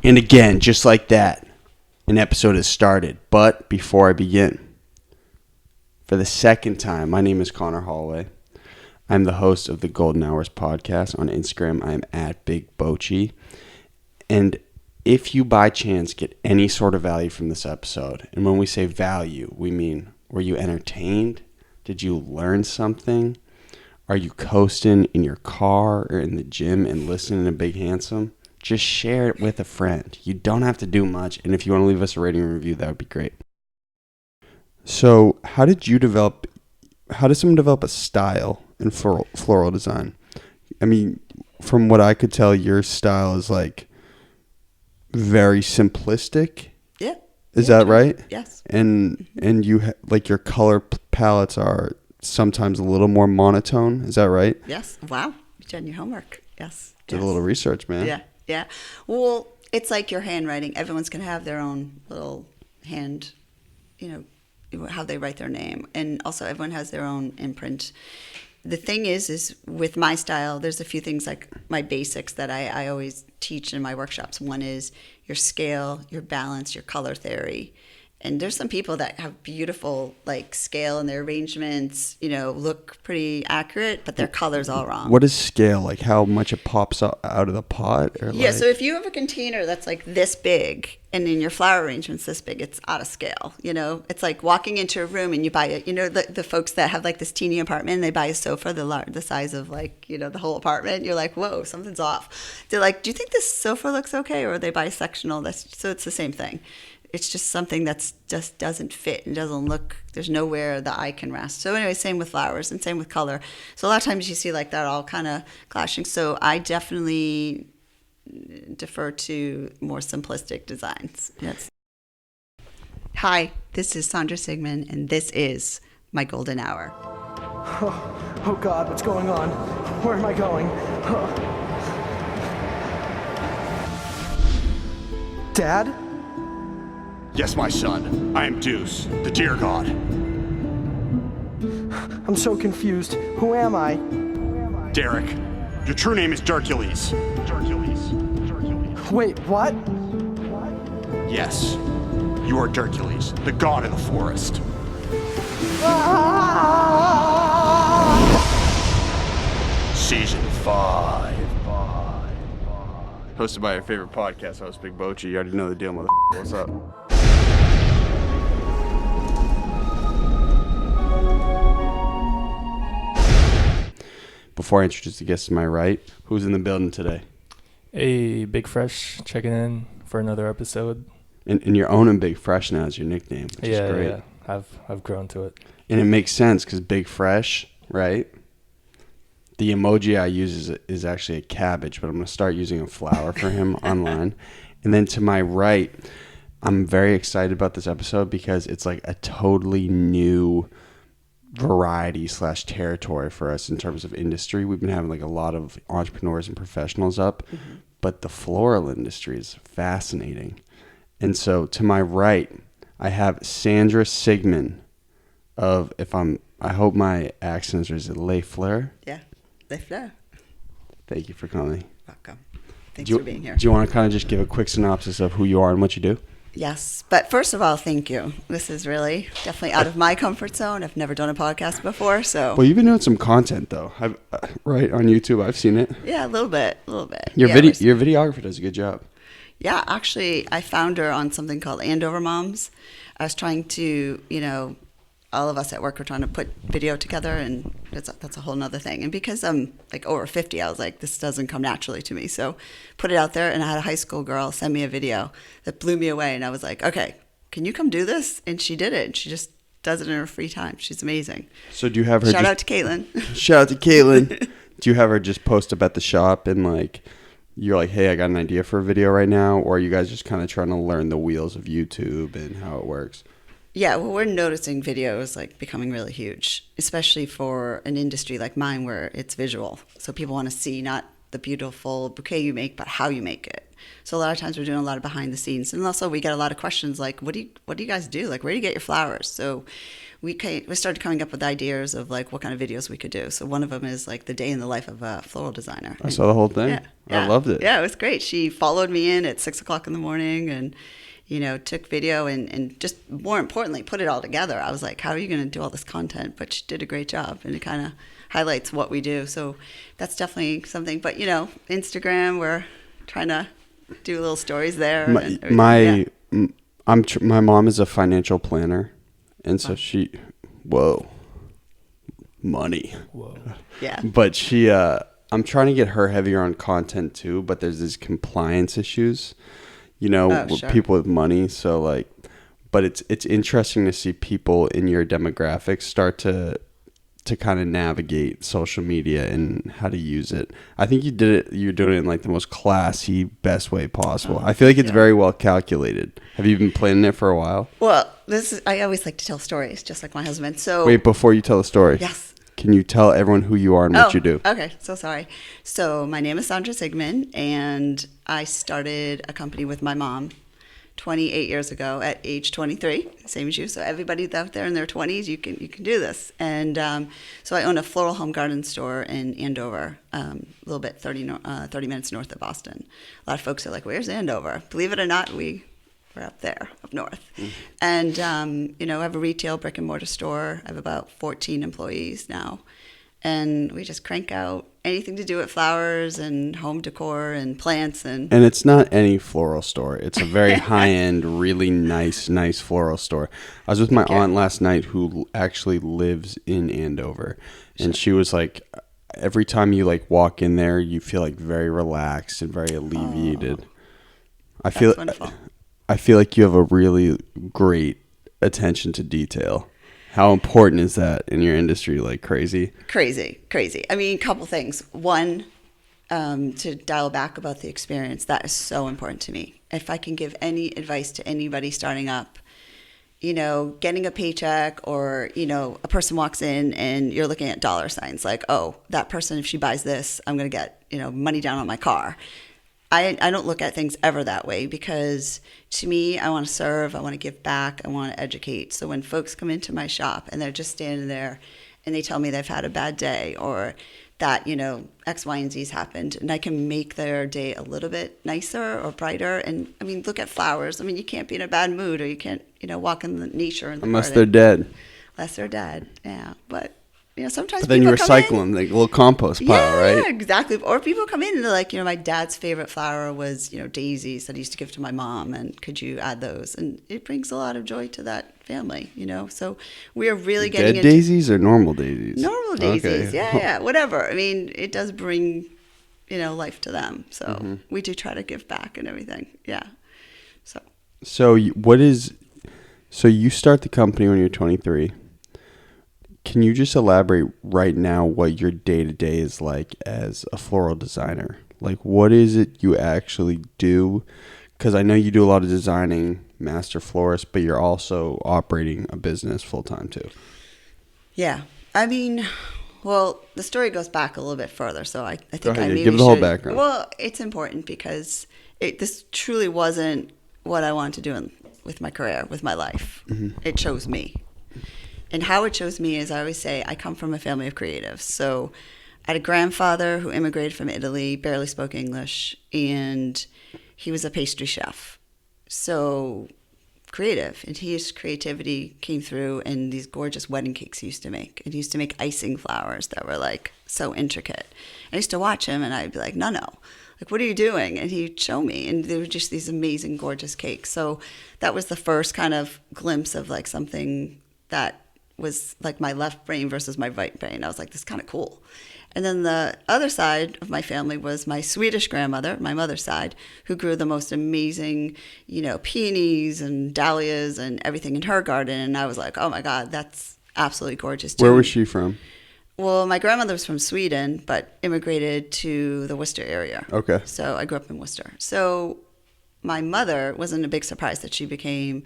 And again, just like that, an episode has started. But before I begin, for the second time, my name is Connor Holloway. I'm the host of the Golden Hours podcast. On Instagram, I'm at Big Bochi. And if you by chance get any sort of value from this episode, and when we say value, we mean, were you entertained? Did you learn something? Are you coasting in your car or in the gym and listening to Big Handsome? Just share it with a friend. You don't have to do much. And if you want to leave us a rating and review, that would be great. So how does someone develop a style in floral design? I mean, from what I could tell, your style is like very simplistic. Yeah. Is that right? Yes. And you like your color palettes are sometimes a little more monotone. Is that right? Yes. Wow. You done your homework. Yes. Did a little research, man. Yeah. Yeah. Well, it's like your handwriting. Everyone's going to have their own little hand, how they write their name. And also everyone has their own imprint. The thing is with my style, there's a few things like my basics that I always teach in my workshops. One is your scale, your balance, your color theory. And there's some people that have beautiful like scale and their arrangements, look pretty accurate, but their color's all wrong. What is scale? Like how much it pops out of the pot? Yeah, so if you have a container that's like this big and in your flower arrangement's this big, it's out of scale. It's like walking into a room and you buy it. The folks that have like this teeny apartment and they buy a sofa the size of like, the whole apartment. You're like, whoa, something's off. They're like, do you think this sofa looks okay? Or they buy a sectional. So it's the same thing. It's just something that's just doesn't fit and doesn't look, there's nowhere the eye can rest. So anyway, same with flowers and same with color. So a lot of times you see like that all kind of clashing. So I definitely defer to more simplistic designs. Yes. Hi, this is Sandra Sigman and this is my golden hour. Oh God, what's going on? Where am I going? Dad? Yes, my son. I am Deuce, the deer god. I'm so confused. Who am I? Derek. Your true name is Dercules. Wait, what? Yes. You are Dercules, the god of the forest. Season 5. Hosted by your favorite podcast host, Big Bochi. You already know the deal, mother. What's up? Before I introduce the guests to my right, who's in the building today? Hey, Big Fresh, checking in for another episode. And you're owning Big Fresh now as your nickname, which is great. Yeah, I've grown to it. And it makes sense because Big Fresh, right? The emoji I use is actually a cabbage, but I'm going to start using a flower for him online. And then to my right, I'm very excited about this episode because it's like a totally new variety / territory for us in terms of industry. We've been having like a lot of entrepreneurs and professionals up, but the floral industry is fascinating. And so to my right, I have Sandra Sigman of, I hope my accent is Les Fleurs. Yeah, Les Fleurs. Thank you for coming. Welcome. Thanks for being here. Do you want to kind of just give a quick synopsis of who you are and what you do? Yes, but first of all, thank you. This is really definitely out of my comfort zone. I've never done a podcast before, so. Well, you've been doing some content though, right on YouTube. I've seen it. Yeah, a little bit. Your videographer does a good job. Yeah, actually, I found her on something called Andover Moms. I was trying to, all of us at work were trying to put video together, and that's a whole nother thing. And because I'm like over 50, I was like, this doesn't come naturally to me. So put it out there, and I had a high school girl send me a video that blew me away. And I was like, okay, can you come do this? And she did it. And she just does it in her free time. She's amazing. So do you have her Shout out to Caitlin. Shout out to Caitlin. Do you have her just post up at the shop and like, you're like, hey, I got an idea for a video right now? Or are you guys just kind of trying to learn the wheels of YouTube and how it works? Yeah, well, we're noticing videos like becoming really huge, especially for an industry like mine where it's visual. So people want to see not the beautiful bouquet you make, but how you make it. So a lot of times we're doing a lot of behind the scenes. And also we get a lot of questions like, what do you guys do? Like, where do you get your flowers? So we started coming up with ideas of like what kind of videos we could do. So one of them is like the day in the life of a floral designer. I saw the whole thing. Yeah. I loved it. Yeah, it was great. She followed me in at 6:00 in the morning and, took video and just more importantly, put it all together. I was like, how are you going to do all this content? But she did a great job, and it kind of highlights what we do. So that's definitely something. But, Instagram, we're trying to do little stories there. My mom is a financial planner, and so money. Whoa. Yeah. But I'm trying to get her heavier on content too, but there's these compliance issues, with sure. people with money. So but it's interesting to see people in your demographics start to kind of navigate social media and how to use it. I think you're doing it in like the most classy, best way possible. I feel like it's very well calculated. Have you been planning it for a while? Well, I always like to tell stories, just like my husband. So Wait, before you tell the story. Yes. Can you tell everyone who you are and what you do? Okay, so sorry. So my name is Sandra Sigman, and I started a company with my mom 28 years ago at age 23, same as you. So everybody out there in their 20s, you can do this. And so I own a floral home garden store in Andover, a little bit 30 minutes north of Boston. A lot of folks are like, "Where's Andover?" Believe it or not, we're up there, up north. And, I have a retail brick and mortar store. I have about 14 employees now. And we just crank out anything to do with flowers and home decor and plants. And it's not any floral store. It's a very high-end, really nice floral store. I was with my aunt last night who actually lives in Andover. And she was like, every time you walk in there, you feel very relaxed and very alleviated. That's wonderful. I feel like you have a really great attention to detail. How important is that in your industry? Crazy? Crazy. I mean, a couple things. One, to dial back about the experience, that is so important to me. If I can give any advice to anybody starting up, getting a paycheck or, a person walks in and you're looking at dollar signs like, oh, that person, if she buys this, I'm going to get, money down on my car. I don't look at things ever that way because to me, I want to serve, I want to give back, I want to educate. So when folks come into my shop and they're just standing there and they tell me they've had a bad day or that, X, Y, and Z's happened and I can make their day a little bit nicer or brighter. And I mean, look at flowers. I mean, you can't be in a bad mood or you can't, walk in the nature. Unless they're dead. Unless they're dead, yeah. But sometimes but then you people recycle them, like a little compost pile, right? Yeah, exactly. Or people come in and they're like, my dad's favorite flower was, daisies that he used to give to my mom, and could you add those? And it brings a lot of joy to that family, So we are really getting dead daisies or normal daisies? Normal daisies, okay. Yeah, whatever. I mean, it does bring, life to them. So we do try to give back and everything. Yeah. So you start the company when you're 23. Can you just elaborate right now what your day-to-day is like as a floral designer? What is it you actually do? Because I know you do a lot of designing, master florist, but you're also operating a business full-time too. Yeah. I mean, well, the story goes back a little bit further, so I think I maybe give the whole background. Well, it's important because this truly wasn't what I wanted to do with my career, with my life. Mm-hmm. It chose me. And how it chose me is, I always say, I come from a family of creatives. So I had a grandfather who immigrated from Italy, barely spoke English, and he was a pastry chef. So creative. And his creativity came through in these gorgeous wedding cakes he used to make. And he used to make icing flowers that were so intricate. I used to watch him and I'd be like, no. What are you doing? And he'd show me. And they were just these amazing, gorgeous cakes. So that was the first kind of glimpse of something that was my left brain versus my right brain. I was like, this is kind of cool. And then the other side of my family was my Swedish grandmother, my mother's side, who grew the most amazing, peonies and dahlias and everything in her garden. And I was like, oh my God, that's absolutely gorgeous too. Where was she from? Well, my grandmother was from Sweden, but immigrated to the Worcester area. Okay. So I grew up in Worcester. So my mother wasn't a big surprise that she became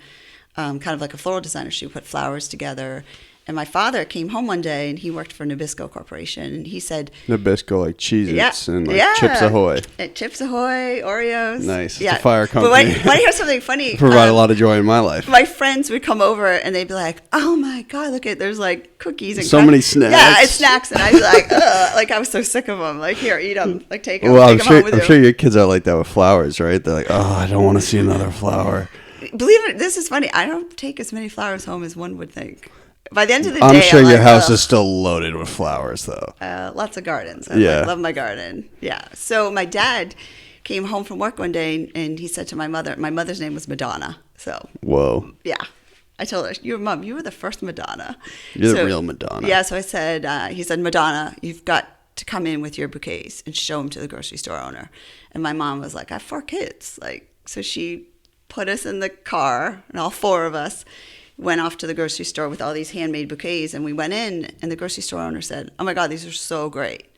kind of like a floral designer. She would put flowers together And my father came home one day, and he worked for Nabisco Corporation, and he said, Nabisco, like Cheez-Its and like Chips Ahoy. Chips Ahoy, Oreos. Nice. It's a fire company. But want to hear something funny? Provide a lot of joy in my life. My friends would come over, and they'd be like, "Oh my God, look at there's like cookies and so many snacks." Yeah, it's snacks, and I'd be like, "Ugh," like I was so sick of them. Like, here, eat them. Like, take them. Well, take them home with I'm you. sure your kids are like that with flowers, right? They're like, "Oh, I don't want to see another flower." Believe it, this is funny. I don't take as many flowers home as one would think. By the end of the day, I'm sure your like, house is still loaded with flowers, though. Lots of gardens. I love my garden. Yeah. So my dad came home from work one day, and he said to my mother's name was Madonna. So Whoa. yeah, I told her, "Your mom, you were the first Madonna. You're the real Madonna." Yeah. So I said, he said, "Madonna, you've got to come in with your bouquets and show them to the grocery store owner." And my mom was like, "I have 4 kids." Like, so she put us in the car, and all 4 of us went off to the grocery store with all these handmade bouquets, and we went in, and the grocery store owner said, "Oh my God, these are so great.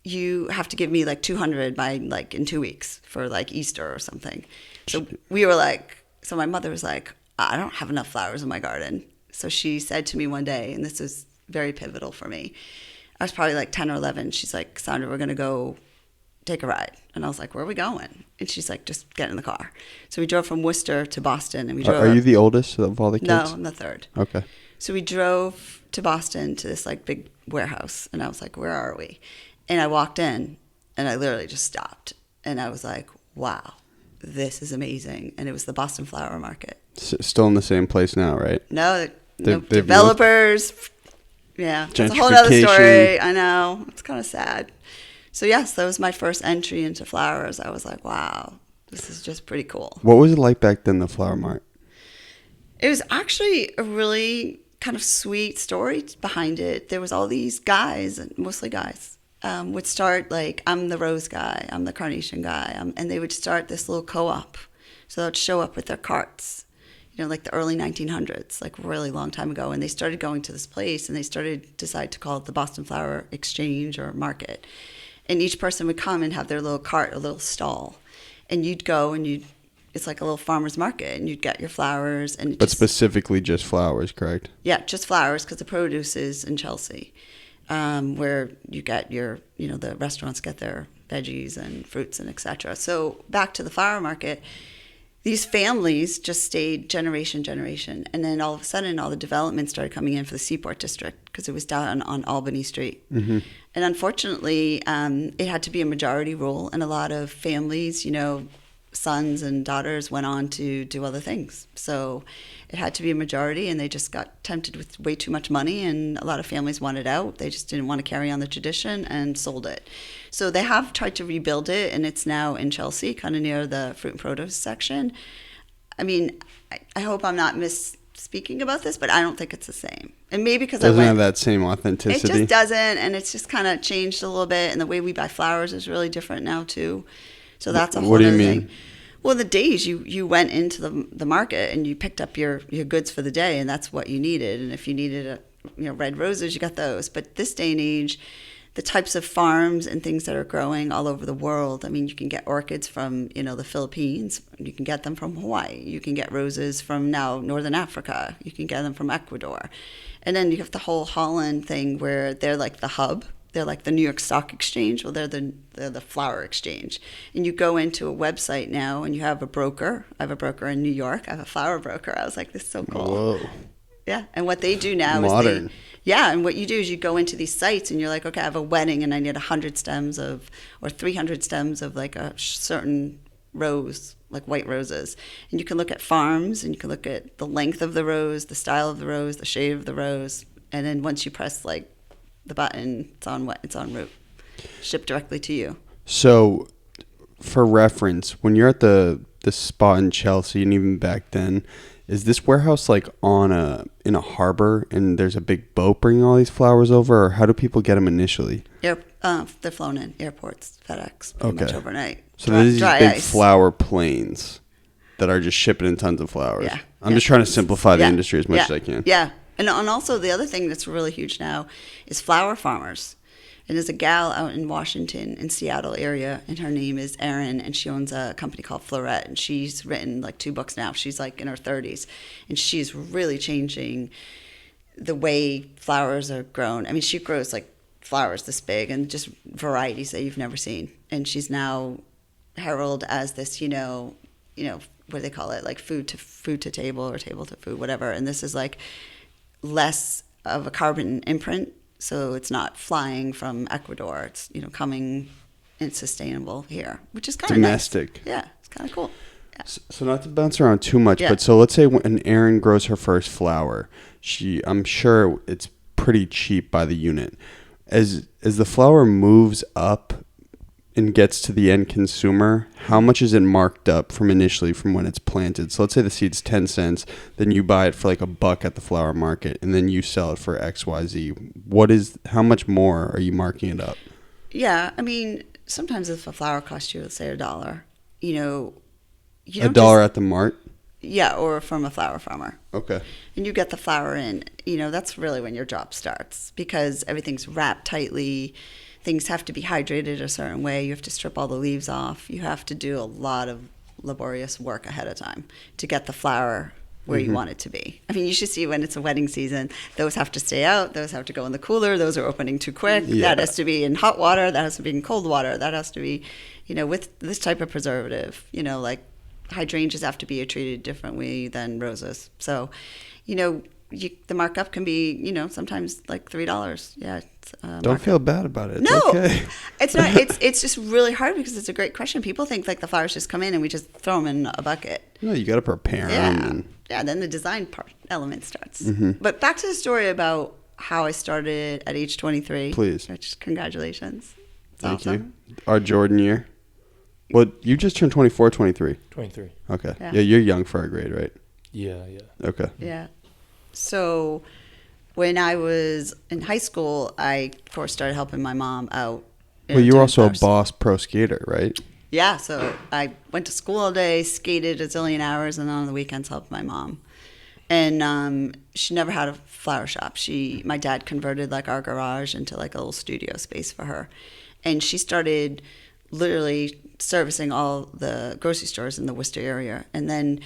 You have to give me like 200 by like in 2 weeks for like Easter or something." So we were like, so my mother was like, "I don't have enough flowers in my garden." So she said to me one day, and this was very pivotal for me. I was probably like 10 or 11. She's like, "Sandra, we're going to go take a ride." And I was like, "Where are we going?" And she's like, "Just get in the car." So we drove from Worcester to Boston, and we drove. Are you the oldest of all the kids? No, I'm the third. Okay. So we drove to Boston to this like big warehouse, and I was like, "Where are we?" And I walked in, and I literally just stopped, and I was like, "Wow, this is amazing." And it was the Boston Flower Market. Still in the same place now, right? No, They've developers. Yeah, that's a whole other story. I know. It's kind of sad. So yes, that was my first entry into flowers. I was like, "Wow, this is just pretty cool." What was it like back then, the flower mart? It was actually a really kind of sweet story behind it. There was all these guys, mostly guys, would start like, "I'm the rose guy, I'm the carnation guy," and they would start this little co-op. So they would show up with their carts, like the early 1900s, like a really long time ago. And they started going to this place, and they decide to call it the Boston Flower Exchange or Market. And each person would come and have their little cart, a little stall. And you'd go, and it's like a little farmer's market, and you'd get your flowers. But specifically just flowers, correct? Yeah, just flowers, because the produce is in Chelsea, where you get the restaurants get their veggies and fruits and etc. So back to the flower market, these families just stayed generation. And then all of a sudden, all the development started coming in for the Seaport District, because it was down on Albany Street. Mm-hmm. And unfortunately, it had to be a majority rule, and a lot of families, sons and daughters went on to do other things. So it had to be a majority, and they just got tempted with way too much money, and a lot of families wanted out. They just didn't want to carry on the tradition and sold it. So they have tried to rebuild it, and it's now in Chelsea, kind of near the fruit and produce section. I mean, I hope I'm not misspeaking about this, but I don't think it's the same. And maybe because doesn't have that same authenticity. It just doesn't, and it's just kind of changed a little bit, and the way we buy flowers is really different now too. So that's a whole other thing. Well, the days you went into the market and you picked up your goods for the day, and that's what you needed. And if you needed red roses, you got those. But this day and age, the types of farms and things that are growing all over the world. I mean, you can get orchids from the Philippines. You can get them from Hawaii. You can get roses from now Northern Africa. You can get them from Ecuador. And then you have the whole Holland thing, where they're like the hub. They're like the New York Stock Exchange. Well, they're the flower exchange. And you go into a website now, and you have a broker. I have a broker in New York. I have a flower broker. I was like, this is so cool. Whoa. Yeah. And what they do now Modern. and what you do is you go into these sites, and you're like, okay, I have a wedding, and I need 100 stems or 300 stems of like a certain rose, like white roses. And you can look at farms, and you can look at the length of the rose, the style of the rose, the shade of the rose. And then once you press like the button, it's en route, shipped directly to you. So, for reference, when you're at the spot in Chelsea, and even back then, is this warehouse like in a harbor, and there's a big boat bringing all these flowers over, or how do people get them initially? They're flown in airports, FedEx, pretty much overnight. So there's these big ice. flower planes that are just shipping in tons of flowers. Yeah. I'm just trying to simplify the industry as much as I can. Yeah. And also the other thing that's really huge now is flower farmers. And there's a gal out in Washington, in Seattle area, and her name is Erin, and she owns a company called Floral, and she's written like 2 books now. She's like in her 30s, and she's really changing the way flowers are grown. I mean, she grows like flowers this big and just varieties that you've never seen. And she's now heralded as this, what do they call it? Like food to table or table to food, whatever. And this is like less of a carbon imprint. So it's not flying from Ecuador. It's, coming and sustainable here, which is kind of domestic. Nice. Yeah, it's kind of cool. Yeah. So not to bounce around too much, but so let's say when Erin grows her first flower, I'm sure it's pretty cheap by the unit. As the flower moves up and gets to the end consumer, how much is it marked up from when it's planted? So let's say the seed's 10 cents, then you buy it for like $1 at the flower market, and then you sell it for XYZ. How much more are you marking it up? Yeah, I mean, sometimes if a flower costs you, let's say $1, you $1 at the mart? Yeah, or from a flower farmer. Okay. And you get the flower in, that's really when your job starts, because everything's wrapped tightly. Things have to be hydrated a certain way. You have to strip all the leaves off. You have to do a lot of laborious work ahead of time to get the flower where you want it to be. I mean, you should see when it's a wedding season, those have to stay out. Those have to go in the cooler. Those are opening too quick. Yeah. That has to be in hot water. That has to be in cold water. That has to be, with this type of preservative, like hydrangeas have to be treated differently than roses. So, the markup can be, sometimes like $3. Yeah. Don't feel bad about it. It's no, okay. It's not. It's just really hard because it's a great question. People think like the flowers just come in and we just throw them in a bucket. No, you got to prepare them. Yeah. Then the design element starts. Mm-hmm. But back to the story about how I started at age 23. Please. Which, congratulations. It's Thank awesome. you. Our Jordan year. Well, you just turned 24, 23. 23. Okay. Yeah. Yeah, you're young for our grade, right? Yeah. Okay. Yeah. So when I was in high school, I, of course, started helping my mom out. Well, you were doing also flowers. a boss pro skater, right? Yeah, so I went to school all day, skated a zillion hours, and on the weekends helped my mom. And she never had a flower shop. My dad converted like our garage into like a little studio space for her. And she started literally servicing all the grocery stores in the Worcester area. And then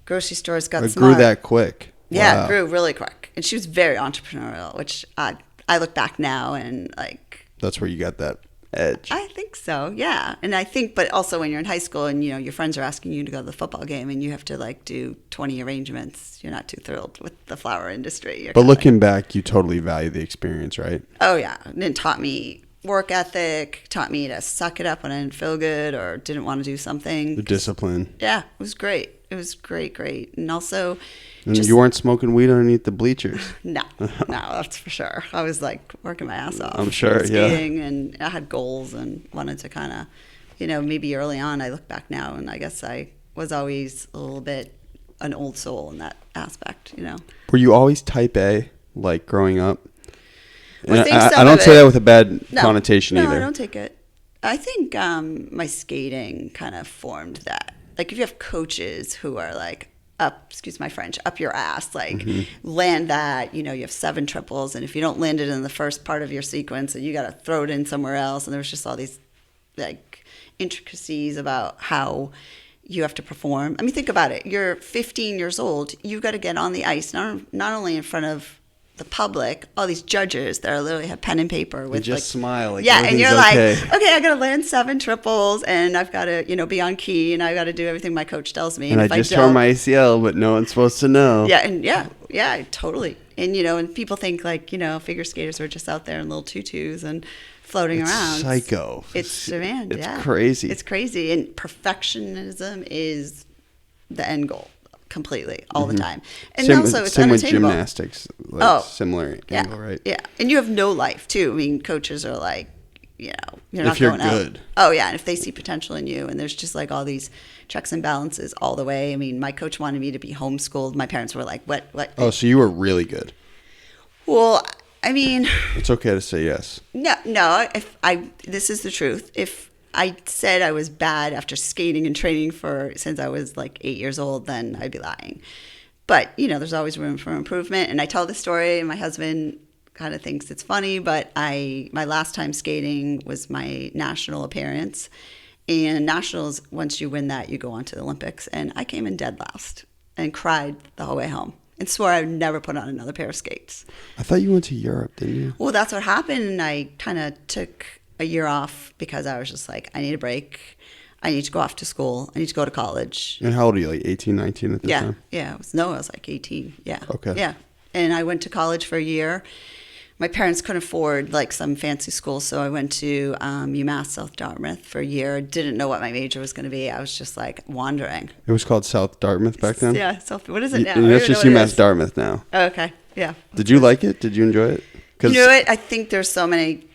grocery stores got It smart. grew that quick. Yeah, Wow. it grew really quick. And she was very entrepreneurial, which I look back now and like... That's where you got that edge. I think so, yeah. And I think, but also when you're in high school and, your friends are asking you to go to the football game and you have to, like, do 20 arrangements, you're not too thrilled with the flower industry. But looking back, you totally value the experience, right? Oh, yeah. And it taught me work ethic, taught me to suck it up when I didn't feel good or didn't want to do something. The discipline. Yeah, it was great. It was great. And also... And you weren't smoking weed underneath the bleachers. No, that's for sure. I was like working my ass off. I'm sure, skating, and I had goals and wanted to kind of, maybe early on, I look back now and I guess I was always a little bit an old soul in that aspect, Were you always type A, like growing up? Well, I don't say that with a bad connotation either. No, I don't take it. I think my skating kind of formed that. Like if you have coaches who are like, excuse my French, up your ass, like land that, you have 7 triples. And if you don't land it in the first part of your sequence, you got to throw it in somewhere else. And there was just all these like intricacies about how you have to perform. I mean, think about it. You're 15 years old. You got to get on the ice, not only in front of the public, all these judges that are literally have pen and paper with and just smile. Like and you're okay. like, okay, I got to land 7 triples and I've got to, be on key and I got to do everything my coach tells me. And I just tore my ACL, but no one's supposed to know. Yeah, totally. And, and people think like, figure skaters are just out there in little tutus and floating around. Psycho. It's crazy. It's crazy. And perfectionism is the end goal. Completely all the time, and also it's same with unattainable. gymnastics, like similar angle, right? Yeah, and you have no life too. I mean, coaches are like, you're not if you're going good. out. Oh yeah, and if they see potential in you, and there's just like all these checks and balances all the way. I mean, my coach wanted me to be homeschooled. My parents were like, "What?" Oh, so you were really good. Well, I mean, it's okay to say yes. No. This is the truth. If I said I was bad after skating and training since I was like 8 years old, then I'd be lying. But, there's always room for improvement. And I tell the story and my husband kind of thinks it's funny, but my last time skating was my national appearance. And nationals, once you win that, you go on to the Olympics. And I came in dead last and cried the whole way home. and swore I would never put on another pair of skates. I thought you went to Europe, didn't you? Well, that's what happened. And I kind of took a year off because I was just like, I need a break. I need to go off to school. I need to go to college. And how old are you, like 18, 19 at this time? Yeah. I was like 18. Yeah. Okay. Yeah. And I went to college for a year. My parents couldn't afford like some fancy school, so I went to UMass South Dartmouth for a year. Didn't know what my major was going to be. I was just like wandering. It was called South Dartmouth back then? Yeah. What is it now? It's just UMass Dartmouth now. Oh, okay. Yeah. Did you like it? Did you enjoy it? You know what? I think there's so many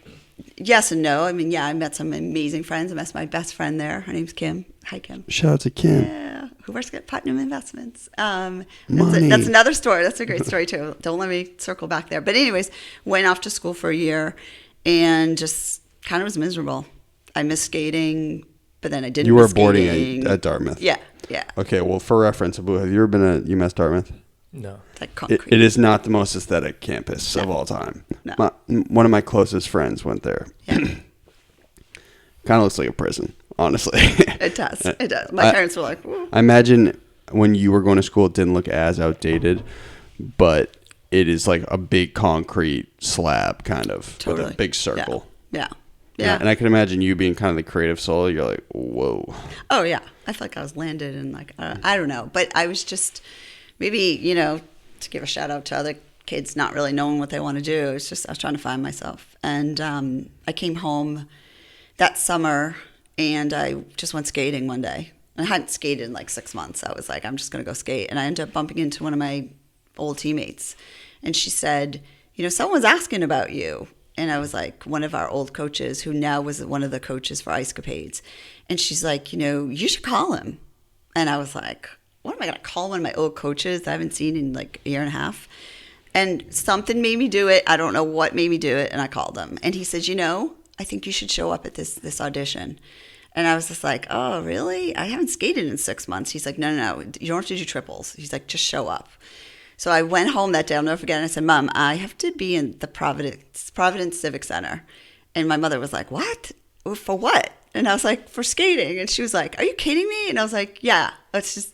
yes and no. I mean, yeah, I met some amazing friends. I met my best friend there. Her name's Kim. Hi, Kim. Shout out to Kim. Yeah, who works at Putnam Investments. Money. That's another story. That's a great story, too. Don't let me circle back there. But anyways, went off to school for a year and just kind of was miserable. I missed skating, but then I didn't You were miss boarding skating. at Dartmouth. Yeah. Okay, well, for reference, Abu, have you ever been at UMass Dartmouth? No. Like concrete. It is not the most aesthetic campus of all time. No. One of my closest friends went there. Yeah. Kind of looks like a prison, honestly. It does. It does. My parents were like, "Woo." I imagine when you were going to school, it didn't look as outdated, but it is like a big concrete slab kind of Totally. with a big circle. Yeah. And I can imagine you being kind of the creative soul. You're like, whoa. Oh, yeah. I feel like I was landed and like, I don't know. But I was just maybe, to give a shout out to other kids not really knowing what they want to do. It's just I was trying to find myself. And I came home that summer and I just went skating one day. And I hadn't skated in like 6 months. I was like, I'm just going to go skate. And I ended up bumping into one of my old teammates. And she said, someone's asking about you. And I was like, one of our old coaches who now was one of the coaches for Ice Capades. And she's like, you should call him. And I was like, what am I going to call one of my old coaches I haven't seen in like a year and a half? And something made me do it. I don't know what made me do it. And I called him. And he says, I think you should show up at this audition. And I was just like, oh, really? I haven't skated in 6 months. He's like, no. You don't have to do triples. He's like, just show up. So I went home that day, I'll never forget, and I said, Mom, I have to be in the Providence Civic Center. And my mother was like, what? For what? And I was like, for skating. And she was like, are you kidding me? And I was like, yeah, let's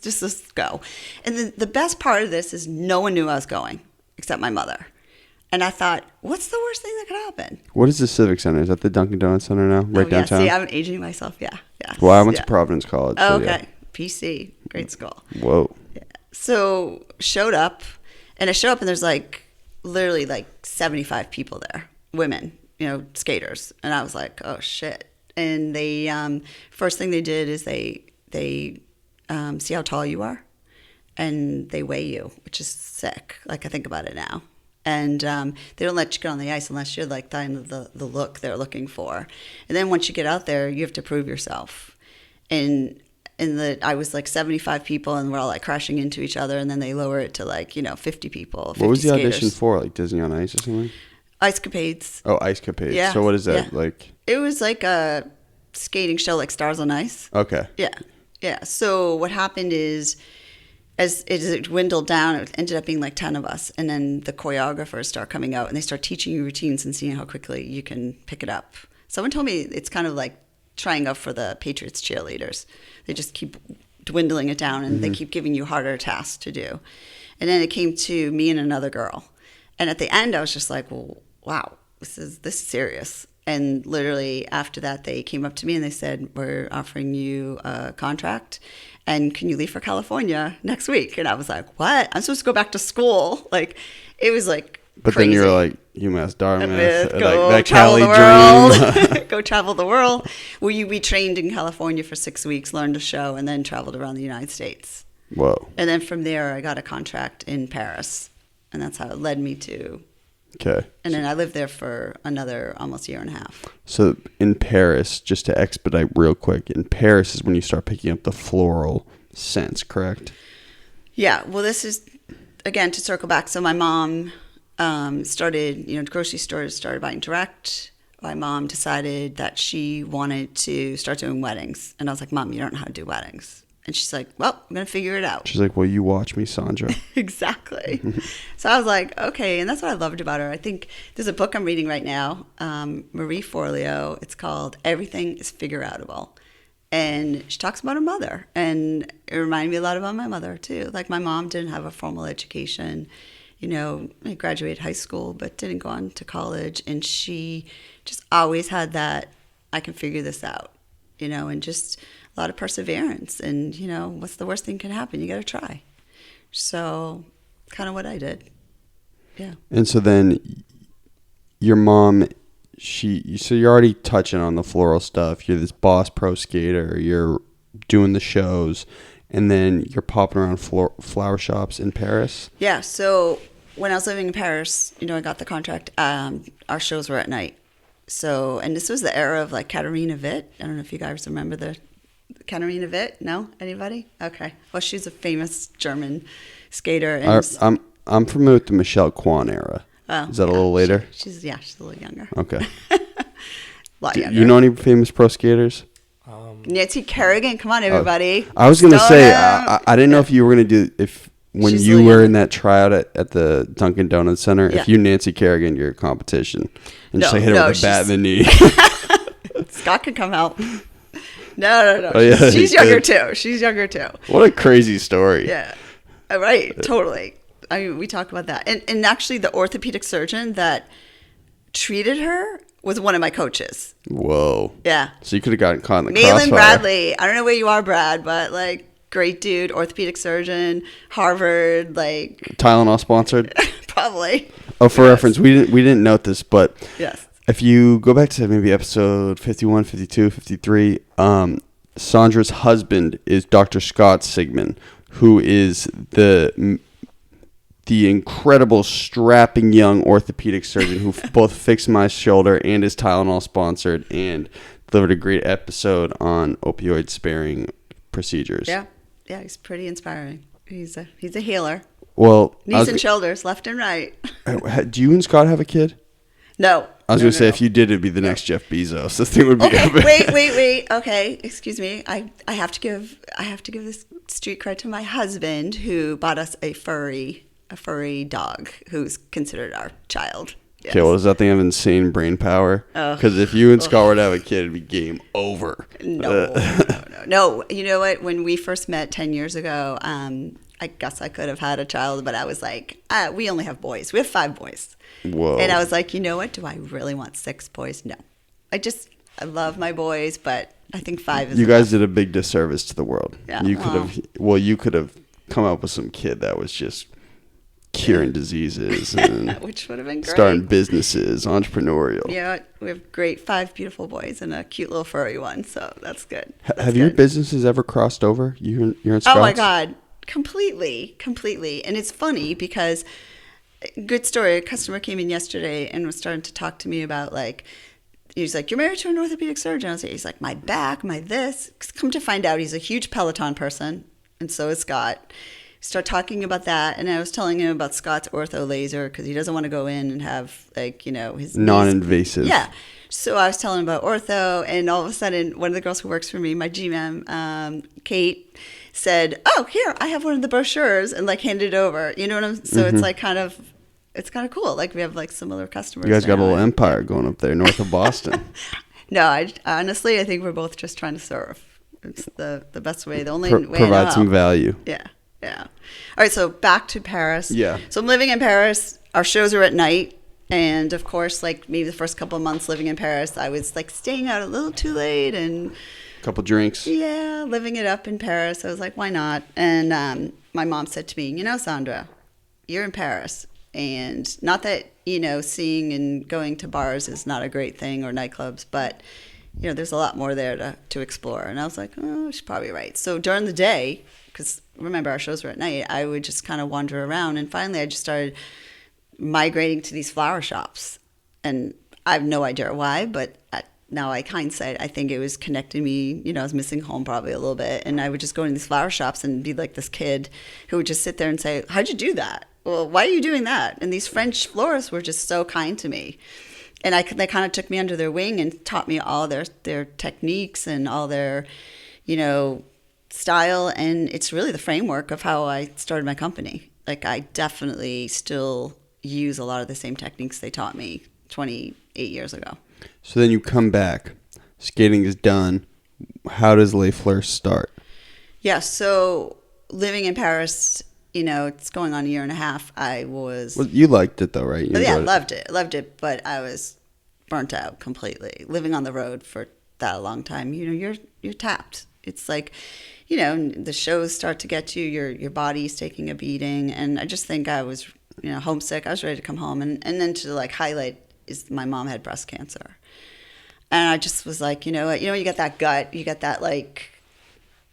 go. And the best part of this is no one knew I was going except my mother. And I thought, what's the worst thing that could happen? What is the Civic Center? Is that the Dunkin' Donuts Center now? Right downtown? See, I'm aging myself, yeah. Well, I went to Providence College. Oh, so okay. Yeah. PC, great school. Whoa. Yeah. So showed up, and I showed up, and there's like literally like 75 people there, women, skaters. And I was like, oh, shit. And they, first thing they did is they see how tall you are, and they weigh you, which is sick. Like, I think about it now. And they don't let you get on the ice unless you're like the look they're looking for. And then once you get out there, you have to prove yourself. And I was like 75 people, and we're all like crashing into each other. And then they lower it to like 50 people. 50 what was the skaters. audition for? Like Disney on Ice or something? Ice Capades. Oh, Ice Capades. Yeah. So what is that like? It was like a skating show, like Stars on Ice. Okay. Yeah. So what happened is, as it dwindled down, it ended up being like 10 of us. And then the choreographers start coming out, and they start teaching you routines and seeing how quickly you can pick it up. Someone told me it's kind of like trying out for the Patriots cheerleaders. They just keep dwindling it down, and they keep giving you harder tasks to do. And then it came to me and another girl. And at the end, I was just like, well, wow, this is serious. And literally after that, they came up to me and they said, we're offering you a contract, and can you leave for California next week? And I was like, what? I'm supposed to go back to school. Like, it was like But crazy. then you're like, UMass Dartmouth, Go like that travel Cali the dream. world. Go travel the world. We trained in California for 6 weeks, learned a show, and then traveled around the United States. Whoa. And then from there, I got a contract in Paris. And that's how it led me to. Okay. And then I lived there for another almost year and a half. So in Paris, just to expedite real quick, in Paris is when you start picking up the floral scents, correct? Yeah. Well, this is, again, to circle back. So my mom started, grocery stores started buying direct. My mom decided that she wanted to start doing weddings. And I was like, Mom, you don't know how to do weddings. And she's like, well, I'm going to figure it out. She's like, well, you watch me, Sandra. Exactly. So I was like, okay. And that's what I loved about her. I think there's a book I'm reading right now, Marie Forleo. It's called Everything is Figure Outable. And she talks about her mother, and it reminded me a lot about my mother too. Like my mom didn't have a formal education, I graduated high school, but didn't go on to college. And she just always had that, I can figure this out, and just a lot of perseverance. And, what's the worst thing can happen? You got to try. So kind of what I did. Yeah. And so then your mom, so you're already touching on the Floral stuff. You're this boss pro skater. You're doing the shows. And then you're popping around flower shops in Paris. Yeah. So when I was living in Paris, I got the contract. Our shows were at night. So, and this was the era of like Katharina Witt. I don't know if you guys remember the Katharina Witt. No? Anybody? Okay. Well, she's a famous German skater. And I'm familiar with the Michelle Kwan era. Oh, is that a little later? She's a little younger. Okay. A lot younger. You know any famous pro skaters? Nancy Kerrigan. Come on, everybody. I was going to say, I didn't know if you were going to do, when She's you were younger. in that tryout at the Dunkin' Donuts Center, Yeah. if you Nancy Kerrigan, you're a competition. And just like hit her with a bat in the knee. Scott could come out. No. Oh, yeah, She's he younger did. too. What a crazy story. Yeah. Right. Totally. I mean, we talk about that. And actually, the orthopedic surgeon that treated her was one of my coaches. Whoa. Yeah. So you could have gotten caught in the Malin crossfire. Bradley. I don't know where you are, Brad, but like, great dude, orthopedic surgeon, Harvard, like. Tylenol sponsored? Probably. Oh, for reference, we didn't note this, but Yes. if you go back to maybe episode 51, 52, 53, Sandra's husband is Dr. Scott Sigman, who is the incredible strapping young orthopedic surgeon who both fixed my shoulder and is Tylenol sponsored and delivered a great episode on opioid sparing procedures. Yeah. Yeah, he's pretty inspiring. He's a healer. Well, Knees and shoulders, left and right. do you and Scott have a kid? No. I was going to say, if you did, it'd be the next Jeff Bezos. This thing would be Okay, epic. wait. Okay, excuse me. I have to give this street cred to my husband who bought us a furry dog who's considered our child. Yes. Okay, well, does that thing have insane brain power? Because if you and Scott were to have a kid, it'd be game over. No. You know what? When we first met 10 years ago, I guess I could have had a child, but I was like, we only have boys. We have 5 boys. Whoa. And I was like, you know what? Do I really want 6 boys? No. I love my boys, but I think 5 is You enough. guys did a big disservice to the world. Yeah, You could have come up with some kid that was just curing diseases and which would have been great. starting businesses, entrepreneurial. Yeah, we have 5 beautiful boys and a cute little furry one, so that's good. Have your businesses ever crossed over? You're in Scott's? Oh my God, completely. And it's funny because, good story, a customer came in yesterday and was starting to talk to me about he's like, you're married to an orthopedic surgeon. I was like, he's like, my back, my this. Come to find out, he's a huge Peloton person, and so is Scott. Start talking about that, and I was telling him about Scott's ortho laser because he doesn't want to go in and have his non-invasive. Yeah. So I was telling him about ortho, and all of a sudden, one of the girls who works for me, my GM, Kate, said, "Oh, here, I have one of the brochures," and handed it over. You know what I'm? So it's it's kind of cool. We have similar customers. You guys got a now. little empire going up there north of Boston. No, honestly, I think we're both just trying to serve. It's the best way. The only way I know provide how. some value. Yeah. All right, so back to Paris. Yeah. So I'm living in Paris. Our shows are at night. And, of course, maybe the first couple of months living in Paris, I was, staying out a little too late and... Couple drinks. Yeah, living it up in Paris. I was like, why not? And my mom said to me, Sandra, you're in Paris. And not that, seeing and going to bars is not a great thing or nightclubs, but, there's a lot more there to explore. And I was like, oh, she's probably right. So during the day, because remember our shows were at night, I would just kind of wander around. And finally I just started migrating to these flower shops. And I have no idea why, but now hindsight, I think it was connecting me. I was missing home probably a little bit. And I would just go into these flower shops and be like this kid who would just sit there and say, how'd you do that? Well, why are you doing that? And these French florists were just so kind to me. And they kind of took me under their wing and taught me all their techniques and all their, style. And it's really the framework of how I started my company. I definitely still use a lot of the same techniques they taught me 28 years ago. So then you come back. Skating is done. how does Les Fleurs start? Yeah, so living in Paris, it's going on a year and a half. Well, you liked it though, right? You Yeah, enjoyed it. loved it, but I was burnt out completely. Living on the road for that long time, you're tapped. It's like, the shows start to get you, your body's taking a beating, and I just think I was, homesick. I was ready to come home, and then to like highlight is my mom had breast cancer, and I just was like, you know what, you get that gut, you get that like,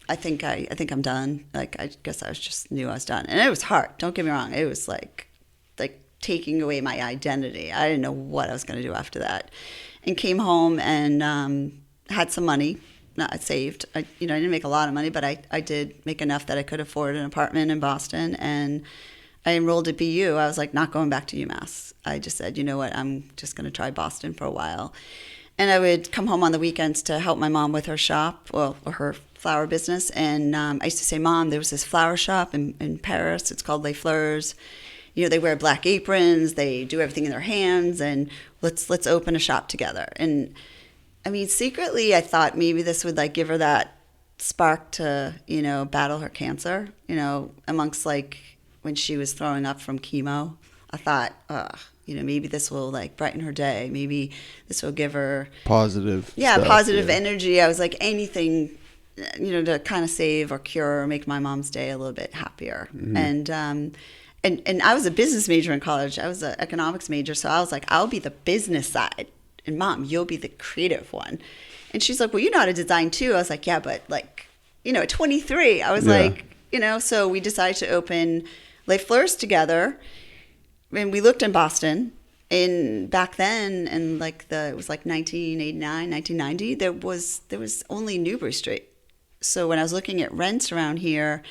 I think I'm done. Like I guess I knew I was done, and it was hard. Don't get me wrong, it was like taking away my identity. I didn't know what I was going to do after that, and came home and had some money. Not saved. I didn't make a lot of money, but I did make enough that I could afford an apartment in Boston, and I enrolled at BU. I was like, not going back to UMass. I just said, you know what, I'm just going to try Boston for a while. And I would come home on the weekends to help my mom with her shop, or her flower business. And I used to say, Mom, there was this flower shop in Paris. It's called Les Fleurs. They wear black aprons. They do everything in their hands. And let's open a shop together. And I mean, secretly, I thought maybe this would like give her that spark to, battle her cancer, amongst like when she was throwing up from chemo. I thought, maybe this will like brighten her day. Maybe this will give her positive energy. I was like, anything, to kind of save or cure or make my mom's day a little bit happier. Mm-hmm. And I was a business major in college. I was an economics major. So I was like, I'll be the business side. And Mom, you'll be the creative one. And she's like, well, you know how to design too. I was like, yeah, but like, at 23, I was like, so we decided to open Les Fleurs together. And we looked in Boston. And back then, and like it was like 1989, 1990, there was only Newbury Street. So when I was looking at rents around here,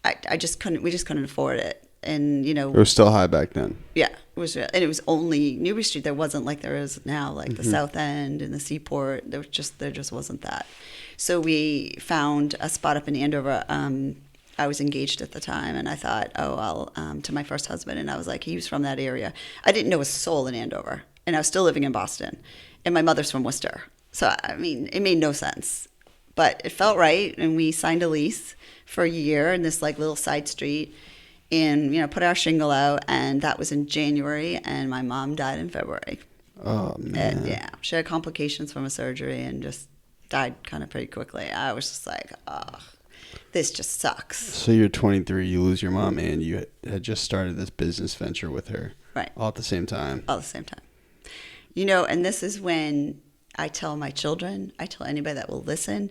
we just couldn't afford it. And it was still high back then. Yeah, it was, and it was only Newbury Street. There wasn't like there is now, like the South End and the Seaport. There just wasn't that. So we found a spot up in Andover. I was engaged at the time, and I thought, I'll to my first husband, and I was like, he was from that area. I didn't know a soul in Andover, and I was still living in Boston, and my mother's from Worcester. So I mean, it made no sense, but it felt right, and we signed a lease for a year in this like little side street. And, put our shingle out, and that was in January, and my mom died in February. Oh, man. And, yeah, she had complications from a surgery and just died kind of pretty quickly. I was just like, this just sucks. So you're 23, you lose your mom, and you had just started this business venture with her. Right. All at the same time. All at the same time. And this is when I tell my children, I tell anybody that will listen,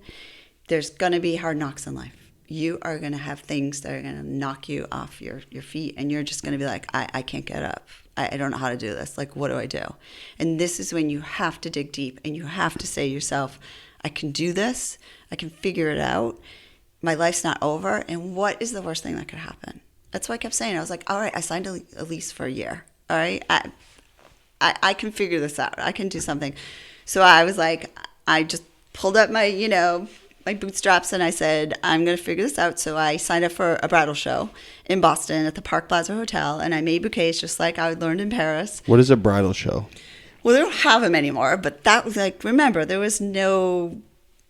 there's going to be hard knocks in life. You are going to have things that are going to knock you off your feet, and you're just going to be like, I can't get up. I don't know how to do this. Like, what do I do? And this is when you have to dig deep, and you have to say to yourself, I can do this. I can figure it out. My life's not over, and what is the worst thing that could happen? That's what I kept saying. I was like, all right, I signed a lease for a year. All right, I can figure this out. I can do something. So I was like, I just pulled up my, my bootstraps, and I said, I'm going to figure this out. So I signed up for a bridal show in Boston at the Park Plaza Hotel, and I made bouquets just like I learned in Paris. What is a bridal show? Well, they don't have them anymore, but that was like, remember, there was no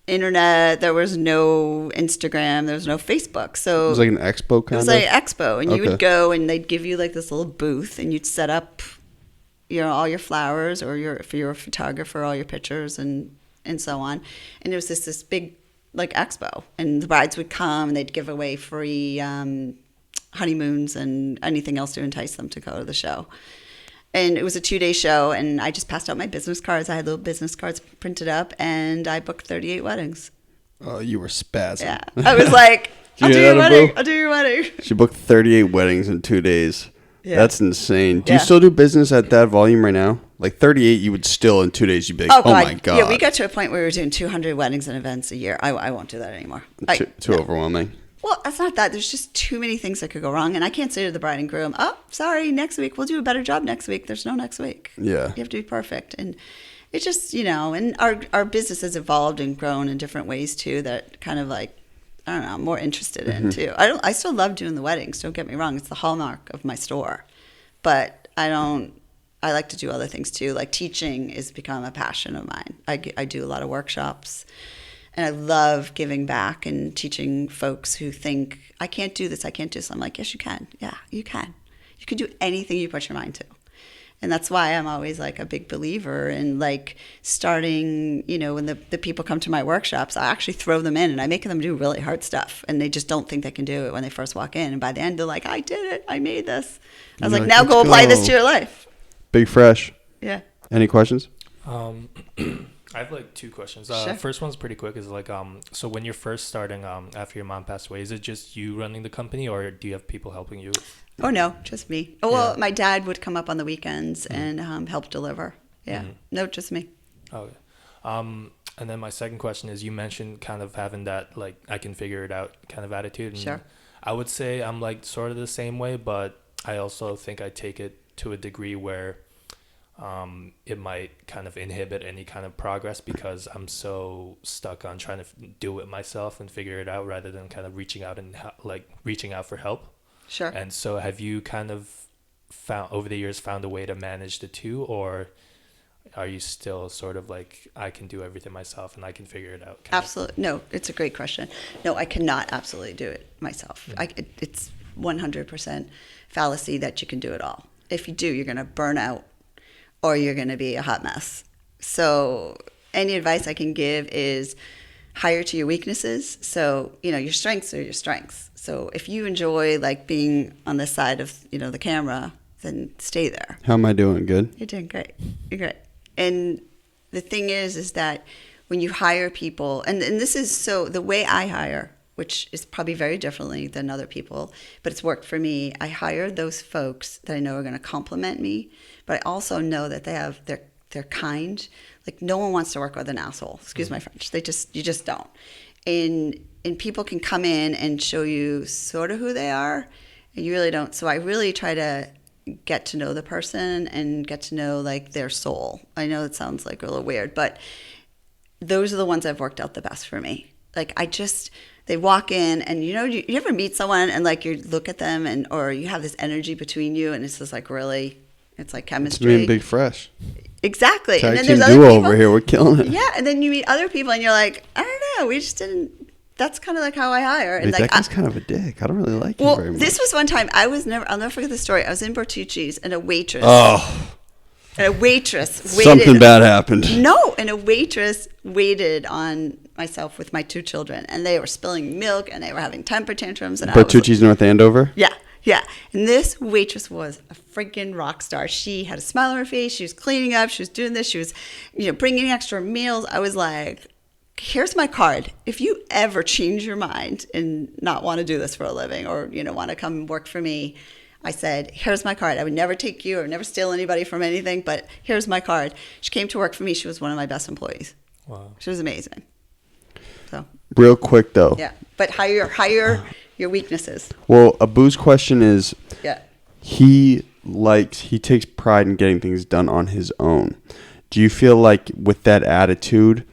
internet, there was no Instagram, there was no Facebook. So it was like an expo kind of? It was like an expo, and you would go, and they'd give you like this little booth, and you'd set up, all your flowers, or if you're a photographer, all your pictures, and so on. And it was this big like expo, and the brides would come, and they'd give away free honeymoons and anything else to entice them to go to the show. And it was a 2-day show, and I just passed out my business cards. I had little business cards printed up, and I booked 38 weddings. Oh, you were spazzing. Yeah, I was like, I'll do your wedding. I'll do your wedding. She booked 38 weddings in 2 days. Yeah. That's insane. Do you Yeah. still do business at that volume right now? Like 38, you would still in 2 days, you'd be like, oh my God. Yeah, we got to a point where we were doing 200 weddings and events a year. I won't do that anymore. Too overwhelming. Well, that's not that. There's just too many things that could go wrong. And I can't say to the bride and groom, oh, sorry, next week. We'll do a better job next week. There's no next week. Yeah. You have to be perfect. And it's just, and our business has evolved and grown in different ways too, that kind of like, I don't know, I'm more interested in too. I still love doing the weddings. Don't get me wrong. It's the hallmark of my store. But I like to do other things too. Like teaching has become a passion of mine. I do a lot of workshops. And I love giving back and teaching folks who think, I can't do this, I can't do this. I'm like, yes, you can. Yeah, you can. You can do anything you put your mind to. And that's why I'm always like a big believer in like starting, when the people come to my workshops, I actually throw them in and I make them do really hard stuff. And they just don't think they can do it when they first walk in. And by the end, they're like, I did it. I made this. I was like, now go apply this to your life. Big Fresh. Yeah. Any questions? I have like 2 questions. Sure. First one's pretty quick. Is like, so when you're first starting, after your mom passed away, is it just you running the company, or do you have people helping you? Oh no, just me. Oh, well, my dad would come up on the weekends and help deliver. Yeah, no, just me. Okay. And then my second question is, you mentioned kind of having that like I can figure it out kind of attitude. And Sure. I would say I'm like sort of the same way, but I also think I take it to a degree where it might kind of inhibit any kind of progress because I'm so stuck on trying to do it myself and figure it out rather than kind of reaching out for help. Sure. And so have you kind of over the years found a way to manage the two, or are you still sort of like, I can do everything myself and I can figure it out? Absolutely. No, it's a great question. No, I cannot absolutely do it myself. It's 100% fallacy that you can do it all. If you do, you're going to burn out or you're going to be a hot mess. So any advice I can give is hire to your weaknesses. So, your strengths are your strengths. So if you enjoy like being on this side of, the camera, then stay there. How am I doing? Good? You're doing great. You're great. And the thing is that when you hire people, and this is so the way I hire, which is probably very differently than other people, but it's worked for me. I hire those folks that I know are going to compliment me, but I also know that they're kind. Like no one wants to work with an asshole. Excuse my French. You just don't. And people can come in and show you sort of who they are, and you really don't. So I really try to get to know the person and get to know like their soul. I know it sounds like a little weird, but those are the ones that have worked out the best for me. Like they walk in and you ever meet someone and like you look at them or you have this energy between you and it's just like really, it's like chemistry. It's me and Big Fresh. Exactly. Tag and then team there's other duo people over here. We're killing it. Yeah, and then you meet other people and you're like, I don't know, we just didn't. That's kind of like how I hire. And Wait, like, that guy's kind of a dick. I don't really like him very much. This was one time I'll never forget the story. I was in Bertucci's and a waitress. Oh. And a waitress waited. Something bad happened. No, and a waitress waited on myself with my 2 children, and they were spilling milk and they were having temper tantrums. And Bertucci's North Andover? Yeah. And this waitress was a freaking rock star. She had a smile on her face. She was cleaning up. She was doing this. She was, bringing extra meals. I was like, here's my card. If you ever change your mind and not want to do this for a living or, want to come work for me, I said, here's my card. I would never take you or never steal anybody from anything, but here's my card. She came to work for me. She was one of my best employees. Wow. She was amazing. So Real quick, though. yeah, but hire your weaknesses. Well, Abu's question is, Yeah. he takes pride in getting things done on his own. Do you feel like with that attitude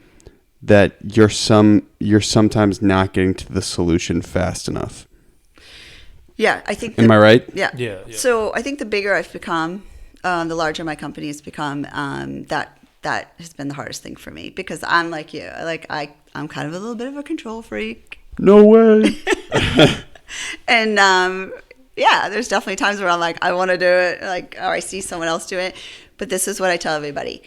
that you're sometimes not getting to the solution fast enough? Yeah, I think. Am I right? Yeah. Yeah. So I think the bigger I've become, the larger my company has become. That has been the hardest thing for me because I'm like you. I'm kind of a little bit of a control freak. No way. And there's definitely times where I'm like, I want to do it, or I see someone else do it. But this is what I tell everybody.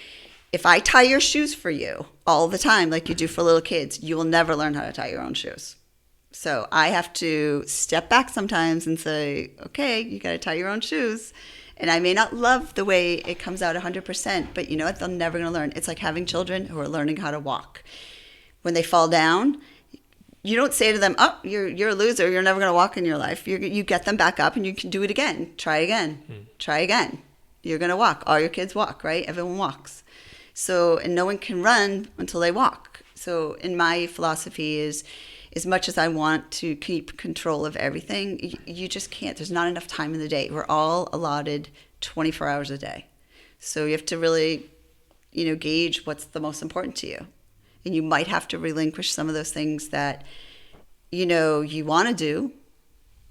If I tie your shoes for you all the time, like you do for little kids, you will never learn how to tie your own shoes. So I have to step back sometimes and say, okay, you got to tie your own shoes. And I may not love the way it comes out 100%, but you know what? They're never going to learn. It's like having children who are learning how to walk. When they fall down, you don't say to them, oh, you're a loser. You're never going to walk in your life. You get them back up and you can do it again. Try again. Try again. You're going to walk. All your kids walk, right? Everyone walks. So, and no one can run until they walk. So in my philosophy is, as much as I want to keep control of everything, you just can't. There's not enough time in the day. We're all allotted 24 hours a day. So you have to really, gauge what's the most important to you. And you might have to relinquish some of those things that, you want to do,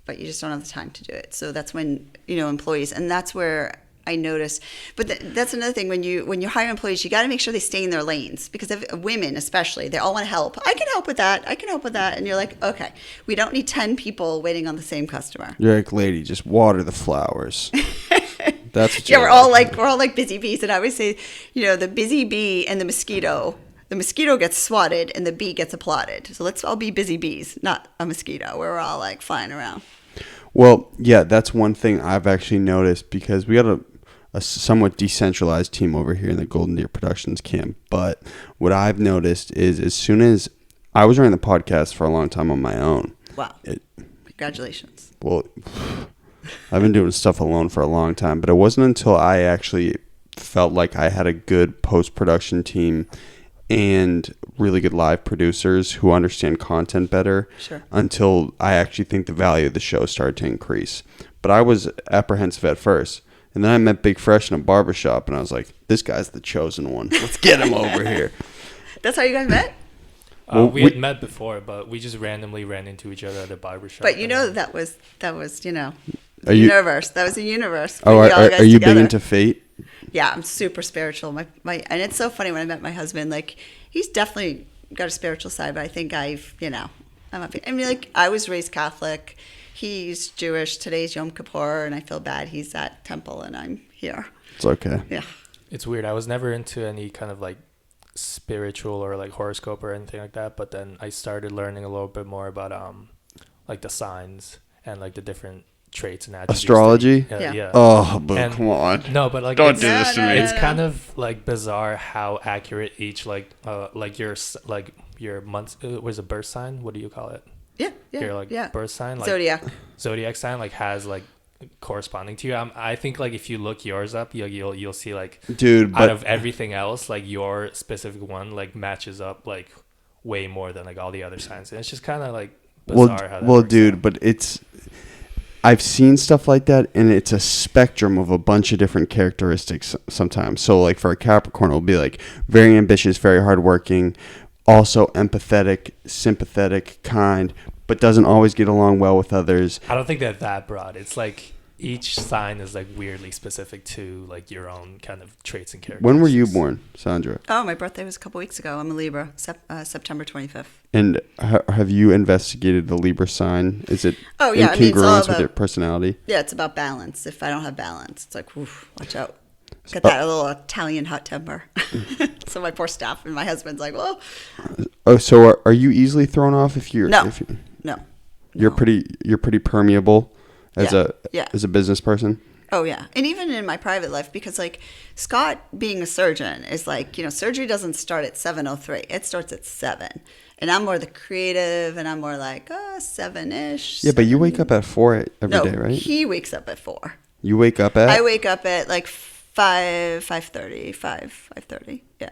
but you just don't have the time to do it. So that's when, employees, and that's where I notice. But that's another thing. When you hire employees, you got to make sure they stay in their lanes, because if women especially, they all want to help. I can help with that. I can help with that. And you're like, okay, we don't need 10 people waiting on the same customer. You're like, lady, just water the flowers. That's what Yeah, you're we're all like busy bees. And I always say, the busy bee and the mosquito. The mosquito gets swatted and the bee gets applauded. So let's all be busy bees, not a mosquito. We're all like flying around. Well, yeah, that's one thing I've actually noticed, because we got a somewhat decentralized team over here in the Golden Deer Productions camp. But what I've noticed is, as soon as I was running the podcast for a long time on my own. Wow. Congratulations. Well, I've been doing stuff alone for a long time, but it wasn't until I actually felt like I had a good post-production team and really good live producers who understand content better, until I actually think the value of the show started to increase. But I was apprehensive at first. And then I met Big Fresh in a barbershop, and I was like, this guy's the chosen one. Let's get him over here. That's how you guys met? We had met before, but we just randomly ran into each other at a barbershop. But that was universe. That was a universe. Oh, are you big into fate? Yeah, I'm super spiritual. And it's so funny when I met my husband. Like, he's definitely got a spiritual side, but I think I was raised Catholic. He's Jewish. Today's Yom Kippur, and I feel bad. He's at temple, and I'm here. It's okay. Yeah. It's weird. I was never into any kind of like spiritual or like horoscope or anything like that, but then I started learning a little bit more about like the signs and like the different traits and attributes. Astrology? Yeah. Oh, but come on. No, but like don't do this to me. It's kind of like bizarre how accurate each like your months was a birth sign. What do you call it? Your birth sign, like zodiac sign, like has like corresponding to you. I think like if you look yours up, you'll see like, dude, out of everything else, like your specific one like matches up like way more than like all the other signs, and it's just kind of like bizarre how that works dude, out. But I've seen stuff like that, and it's a spectrum of a bunch of different characteristics sometimes. So like for a Capricorn, it'll be like very ambitious, very hardworking, also empathetic, sympathetic, kind, but doesn't always get along well with others. I don't think they're that broad. It's like each sign is like weirdly specific to like your own kind of traits and characteristics. When were you born, Sandra? Oh, my birthday was a couple weeks ago. I'm a Libra, September 25th. And have you investigated the Libra sign? Is it in congruence with your personality? Yeah, it's about balance. If I don't have balance, it's like, oof, watch out. Got that little Italian hot temper. So my poor staff and my husband's like, well. Oh, so are you easily thrown off if you're? No. You're pretty permeable as a business person. Oh yeah, and even in my private life, because like Scott being a surgeon is like, surgery doesn't start at 7:03. It starts at 7. And I'm more the creative, and I'm more like 7-ish. Yeah, but you wake up at 4 every day, right? He wakes up at 4. You wake up at? I wake up at like 5:30. Yeah.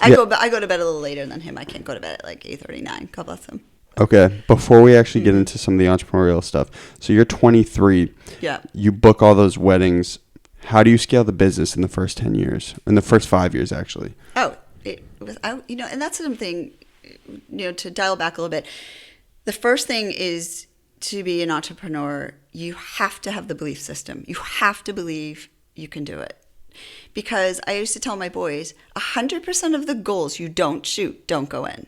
I go to bed a little later than him. I can't go to bed at like 8:39. God bless him. Okay, before we actually get into some of the entrepreneurial stuff, so you're 23. Yeah. You book all those weddings. How do you scale the business in the first 10 years? In the first 5 years, actually? Oh, it was, and that's something, to dial back a little bit. The first thing is, to be an entrepreneur, you have to have the belief system. You have to believe you can do it. Because I used to tell my boys, 100% of the goals you don't shoot don't go in.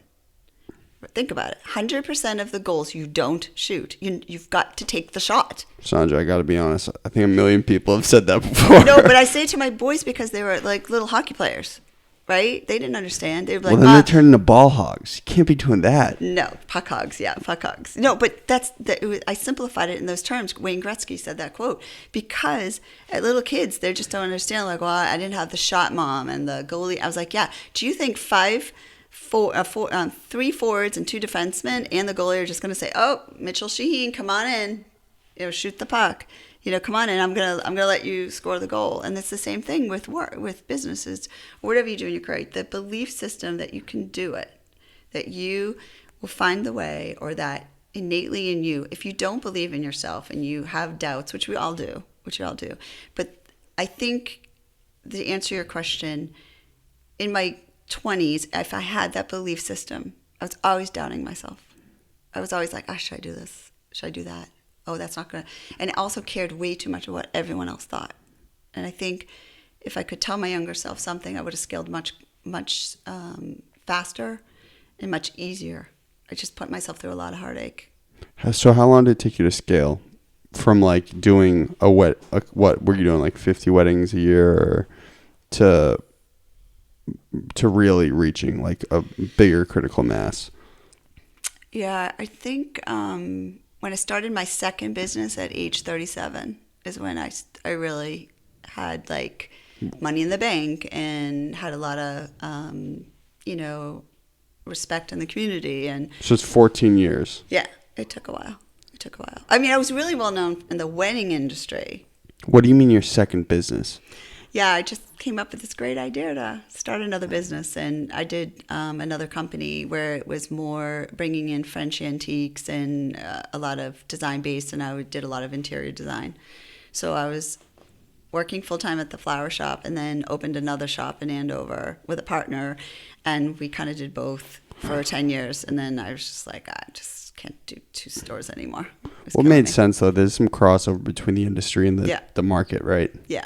Think about it. 100% of the goals you don't shoot. You've got to take the shot. Sandra, I got to be honest. I think a million people have said that before. No, but I say it to my boys because they were like little hockey players, right? They didn't understand. They were like, well, then they turn into ball hogs. You can't be doing that. No, puck hogs. Yeah, puck hogs. No, but I simplified it in those terms. Wayne Gretzky said that quote because at little kids, they just don't understand. Like, well, I didn't have the shot mom and the goalie. I was like, yeah. Do you think 3 forwards and 2 defensemen and the goalie are just going to say, "Oh, Mitchell Sheehan, come on in, shoot the puck, come on in. I'm gonna let you score the goal." And it's the same thing with work, with businesses, whatever you do in your career. The belief system that you can do it, that you will find the way, or that innately in you. If you don't believe in yourself and you have doubts, which we all do, but I think to answer your question, in my 20s, if I had that belief system, I was always doubting myself. I was always like, should I do this? Should I do that? Oh, that's not going to... And I also cared way too much of what everyone else thought. And I think if I could tell my younger self something, I would have scaled much faster and much easier. I just put myself through a lot of heartache. So how long did it take you to scale from like doing what were you doing, like 50 weddings a year, or to really reaching like a bigger critical mass? Yeah, I think when I started my second business at age 37 is when I really had like money in the bank and had a lot of, respect in the community. And So it's 14 years. yeah, it took a while. I mean, I was really well known in the wedding industry. What do you mean your second business? Yeah, I just came up with this great idea to start another business. And I did another company where it was more bringing in French antiques and a lot of design based, and I did a lot of interior design. So I was working full-time at the flower shop and then opened another shop in Andover with a partner, and we kind of did both for 10 years. And then I was just like, I just can't do two stores anymore. Well, it made sense though. There's some crossover between the industry and the market, right? Yeah.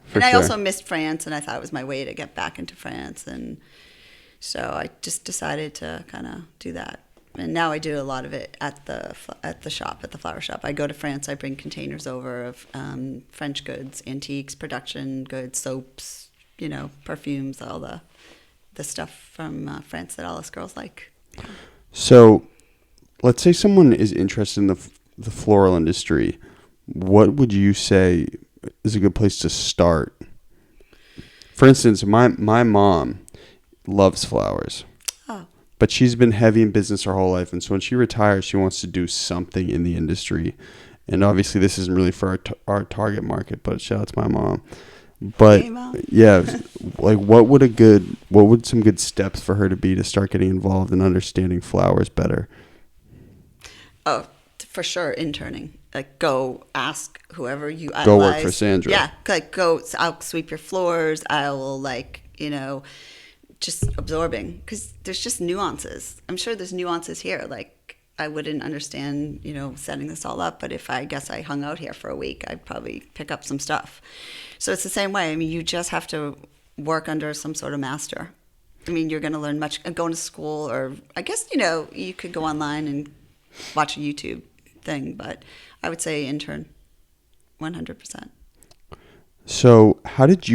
For And I sure. also missed France, and I thought it was my way to get back into France. And so I just decided to kind of do that. And now I do a lot of it at the shop, at the flower shop. I go to France, I bring containers over of French goods, antiques, production goods, soaps, perfumes, all the stuff from France that all us girls like. So let's say someone is interested in the floral industry. What would you say is a good place to start? For instance, my mom loves flowers. Oh. But she's been heavy in business her whole life, and so when she retires, she wants to do something in the industry. And obviously, this isn't really for our target market, but shout out to my mom. But Hey, Mom. yeah, like what would some good steps for her to be to start getting involved in understanding flowers better? Oh, for sure, interning. Like, go ask whoever you idolize. Go work for Sandra. Yeah, like I'll sweep your floors. I will just absorbing, because there's just nuances. I'm sure there's nuances here. Like, I wouldn't understand, setting this all up, but if I guess I hung out here for a week, I'd probably pick up some stuff. So it's the same way. I mean, you just have to work under some sort of master. I mean, you're going to learn much going to school, or I guess, you could go online and watch a YouTube thing, but I would say intern 100%. So how does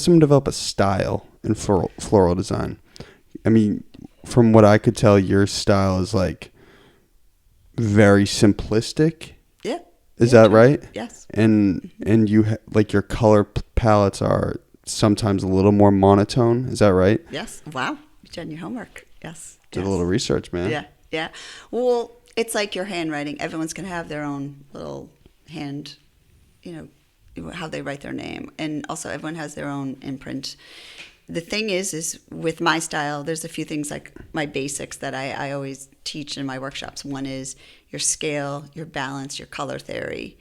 someone develop a style in floral design? I mean, from what I could tell, your style is like very simplistic. Yeah. Is that right? Yes. And you like your color palettes are sometimes a little more monotone. Is that right? Yes. Wow. You done your homework. Yes. Did a little research, man. Yeah. Well, it's like your handwriting. Everyone's going to have their own little hand, how they write their name. And also everyone has their own imprint. The thing is with my style, there's a few things like my basics that I always teach in my workshops. One is your scale, your balance, your color theory.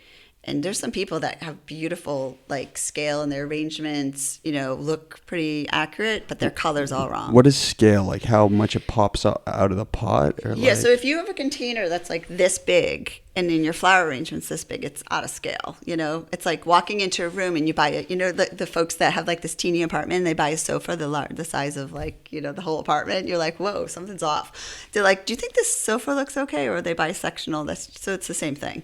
And there's some people that have beautiful like scale and their arrangements, look pretty accurate, but their color's all wrong. What is scale? Like how much it pops out of the pot? Or Yeah, so if you have a container that's like this big and in your flower arrangement's this big, it's out of scale. It's like walking into a room and you buy the folks that have like this teeny apartment and they buy a sofa the size of like, the whole apartment. You're like, whoa, something's off. They're like, do you think this sofa looks okay? Or they buy a sectional. So it's the same thing.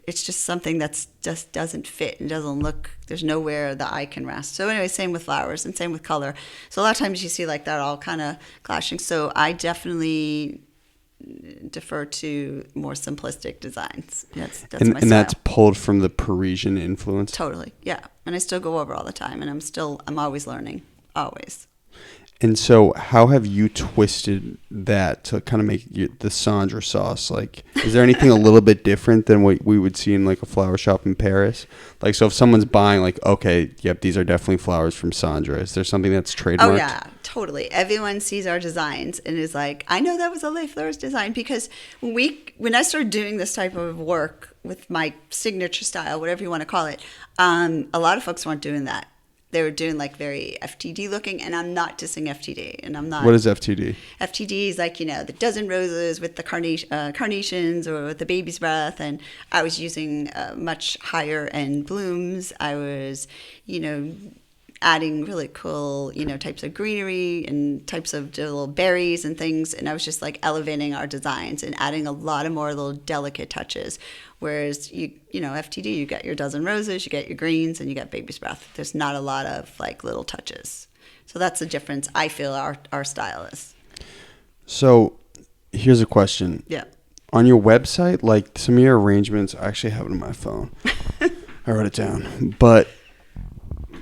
It's just something that's just doesn't fit and doesn't look, there's nowhere the eye can rest. So anyway, same with flowers and same with color. So a lot of times you see like that all kind of clashing. So I definitely defer to more simplistic designs. That's my style. And that's pulled from the Parisian influence? Totally, yeah. And I still go over all the time, and I'm always learning, always. And so how have you twisted that to kind of make the Sandra sauce? Like, is there anything a little bit different than what we would see in like a flower shop in Paris? Like, so if someone's buying like, okay, yep, these are definitely flowers from Sandra. Is there something that's trademarked? Oh yeah, totally. Everyone sees our designs and is like, I know that was a Les Fleurs design, because when I started doing this type of work with my signature style, whatever you want to call it, a lot of folks weren't doing that. they were doing like very FTD looking, and I'm not dissing FTD, and I'm not. What is FTD? FTD is like, the dozen roses with the carnations or with the baby's breath, and I was using much higher end blooms. I was, adding really cool, types of greenery and types of little berries and things, and I was just like elevating our designs and adding a lot of more little delicate touches. Whereas FTD, you got your dozen roses, you get your greens, and you got baby's breath. There's not a lot of like little touches. So that's the difference I feel our style is. So here's a question. Yeah. On your website, like some of your arrangements, I actually have it on my phone. I wrote it down. But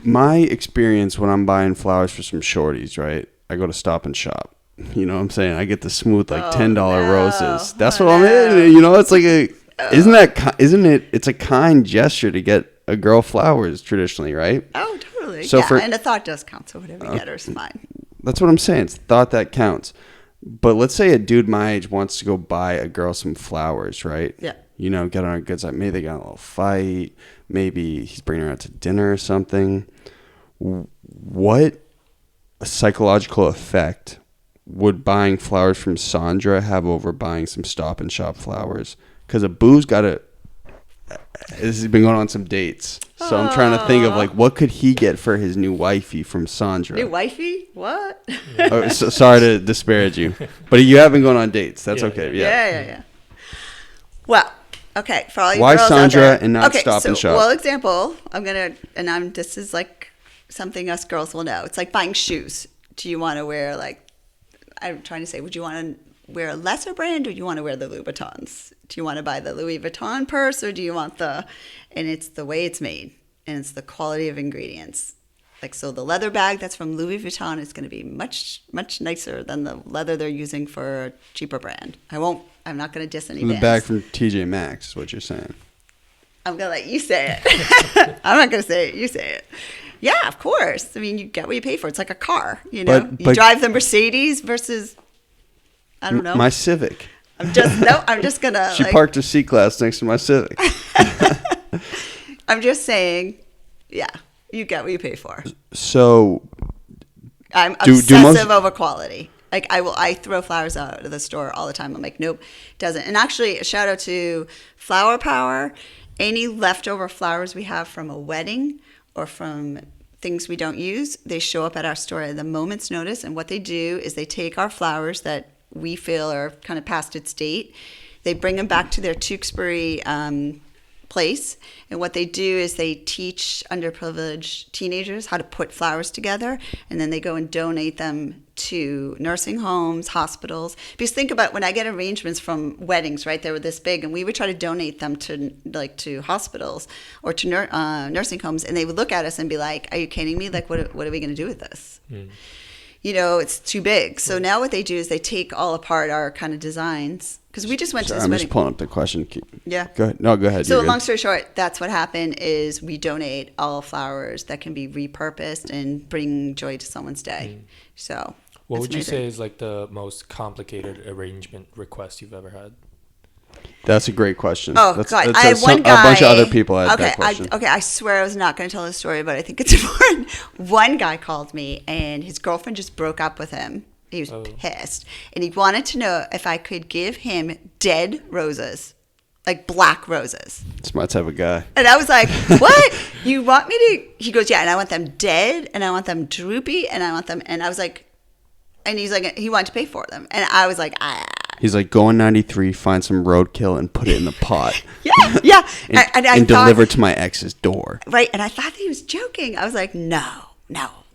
my experience when I'm buying flowers for some shorties, right? I go to Stop and Shop. You know what I'm saying? I get the smooth like $10 roses. That's what I'm in. It's like isn't it? It's a kind gesture to get a girl flowers traditionally, right? Oh, totally. So and a thought does count. So whatever you get her is fine. That's what I'm saying. It's thought that counts. But let's say a dude my age wants to go buy a girl some flowers, right? Yeah. Get on a good side. Maybe they got a little fight. Maybe he's bringing her out to dinner or something. What psychological effect would buying flowers from Sandra have over buying some Stop and Shop flowers? Because a boo's got to. This has been going on some dates, so I'm trying to think of like what could he get for his new wifey from Sandra. New wifey? What? Sorry to disparage you, but you have been going on dates. That's okay. Yeah. Well, okay. For all you why girls Sandra out there, and not Stop and Shop? Well, example. This is like something us girls will know. It's like buying shoes. Do you want to wear I'm trying to say, would you want to wear a lesser brand, or do you want to wear the Louboutins? Do you want to buy the Louis Vuitton purse, or do you want and it's the way it's made, and it's the quality of ingredients. So the leather bag that's from Louis Vuitton is going to be much, much nicer than the leather they're using for a cheaper brand. I'm not going to diss any brands. The bag from TJ Maxx is what you're saying. I'm going to let you say it. I'm not going to say it. You say it. Yeah, of course. I mean, you get what you pay for. It's like a car, you But drive the Mercedes versus, I don't know. My Civic. I'm just going to. She parked her C-Class next to my Civic. I'm just saying, yeah, you get what you pay for. So, I'm obsessive over quality. I throw flowers out of the store all the time. I'm like, nope, doesn't. And actually, a shout out to Flower Power. Any leftover flowers we have from a wedding or from things we don't use, they show up at our store at the moment's notice. And what they do is they take our flowers that we feel are kind of past its date. They bring them back to their Tewksbury place, and what they do is they teach underprivileged teenagers how to put flowers together, and then they go and donate them to nursing homes, hospitals. Because think about when I get arrangements from weddings, right? They were this big, and we would try to donate them to hospitals or to nursing homes, and they would look at us and be like, "Are you kidding me? Like, what are we going to do with this?" It's too big. So now what they do is they take all apart our kind of designs. Because we just went to this I'm wedding. just pulling up the question. Yeah. Go ahead. No, go ahead. So long story short, that's what happened is we donate all flowers that can be repurposed and bring joy to someone's day. So what would you say is like the most complicated arrangement request you've ever had? That's a great question. Oh, God. I had one guy. A bunch of other people had that question. I swear I was not going to tell this story, but I think it's important. One guy called me, and his girlfriend just broke up with him. He was pissed. And he wanted to know if I could give him dead roses, like black roses. It's my type of guy. And I was like, what? You want me to? He goes, yeah, and I want them dead, and I want them droopy, and I want them. And I was like, and he's like, he wanted to pay for them. And I was like, ah. He's like, go on 93, find some roadkill, and put it in the pot. yeah. and deliver it to my ex's door. Right. And I thought he was joking. I was like, no.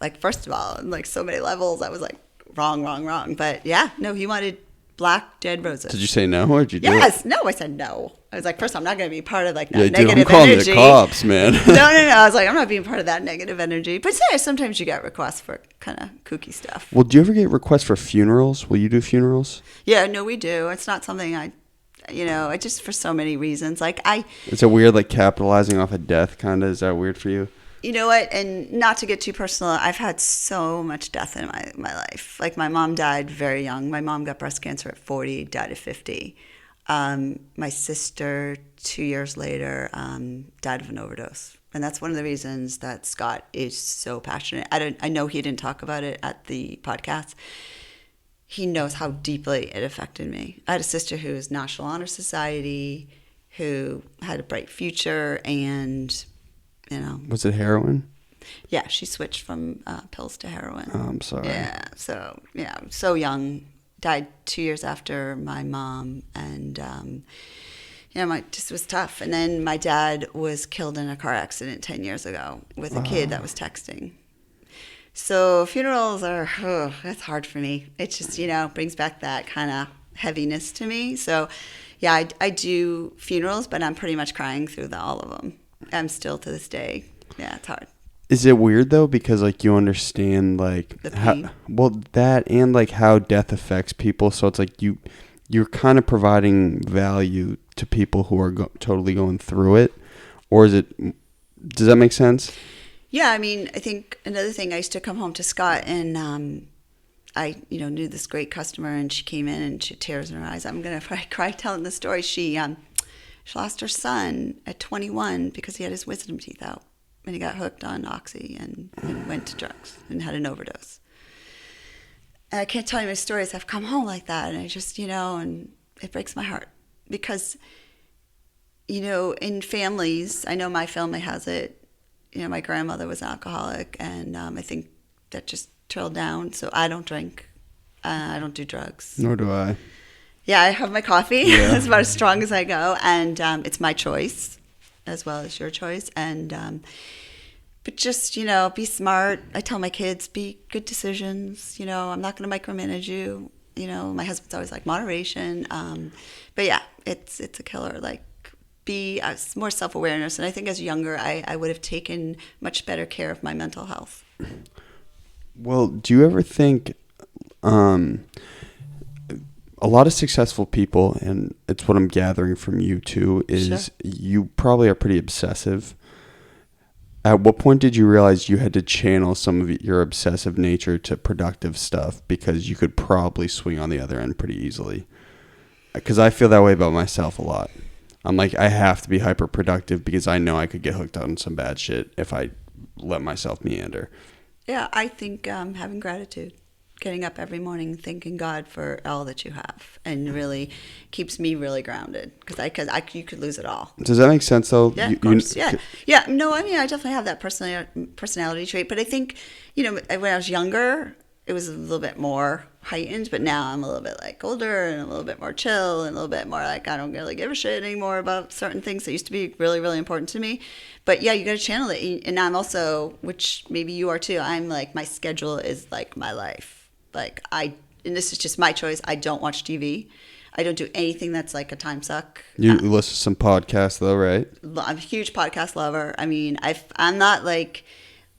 Like, first of all, on like so many levels, I was like, wrong. But yeah, no, he wanted black dead roses. Did you say no, or did you do it? Yes. No, I said no. I was like, first, I'm not going to be part of like that negative energy. I'm calling the cops, man. No. I was like, I'm not being part of that negative energy. But sometimes you get requests for kind of kooky stuff. Well, do you ever get requests for funerals? Will you do funerals? Yeah, no, we do. It's not something I just for so many reasons. It's a weird, like capitalizing off a death kind of. Is that weird for you? You know what? And not to get too personal, I've had so much death in my life. Like my mom died very young. My mom got breast cancer at 40, died at 50. My sister, 2 years later, died of an overdose. And that's one of the reasons that Scott is so passionate. I know he didn't talk about it at the podcast. He knows how deeply it affected me. I had a sister who was National Honor Society, who had a bright future, and, you know. Was it heroin? Yeah, she switched from pills to heroin. Oh, I'm sorry. Yeah, so young. Died 2 years after my mom, and just was tough. And then my dad was killed in a car accident 10 years ago with a kid that was texting. So funerals are, that's hard for me. It just, brings back that kind of heaviness to me. So yeah, I do funerals, but I'm pretty much crying through all of them. I'm still to this day. Yeah, it's hard. Is it weird though, because like you understand like The pain. that and like how death affects people, so it's like you're kind of providing value to people who are totally going through it, or does that make sense? Yeah, I mean, I think another thing, I used to come home to Scott, and I knew this great customer, and she came in and she had tears in her eyes. I'm gonna probably cry telling the story. She lost her son at 21 because he had his wisdom teeth out. And he got hooked on Oxy and went to drugs and had an overdose. And I can't tell you my stories. I've come home like that, and I just, and it breaks my heart. Because, in families, I know my family has it. My grandmother was an alcoholic, and I think that just trailed down. So I don't drink. I don't do drugs. Nor do I. Yeah, I have my coffee. Yeah. That's about as strong as I go. And it's my choice as well as your choice. And but just, be smart. I tell my kids, be good decisions. I'm not going to micromanage you. My husband's always like moderation. But yeah, it's a killer. Like, be more self-awareness. And I think as younger, I would have taken much better care of my mental health. Well, do you ever think a lot of successful people, and it's what I'm gathering from you too, is Sure. You probably are pretty obsessive. At what point did you realize you had to channel some of your obsessive nature to productive stuff, because you could probably swing on the other end pretty easily? Because I feel that way about myself a lot. I'm like, I have to be hyper productive because I know I could get hooked on some bad shit if I let myself meander. Yeah, I think having gratitude, getting up every morning, thanking God for all that you have, and really keeps me really grounded, because you could lose it all. Does that make sense though? Yeah, of course. Yeah. No, I mean, I definitely have that personality trait, but I think, when I was younger, it was a little bit more heightened, but now I'm a little bit like older and a little bit more chill and a little bit more like, I don't really give a shit anymore about certain things that used to be really, really important to me. But yeah, you got to channel it. And I'm also, which maybe you are too, I'm like, my schedule is like my life. Like and this is just my choice. I don't watch TV. I don't do anything that's like a time suck. You listen to some podcasts though, right? I'm a huge podcast lover. I mean, I'm not like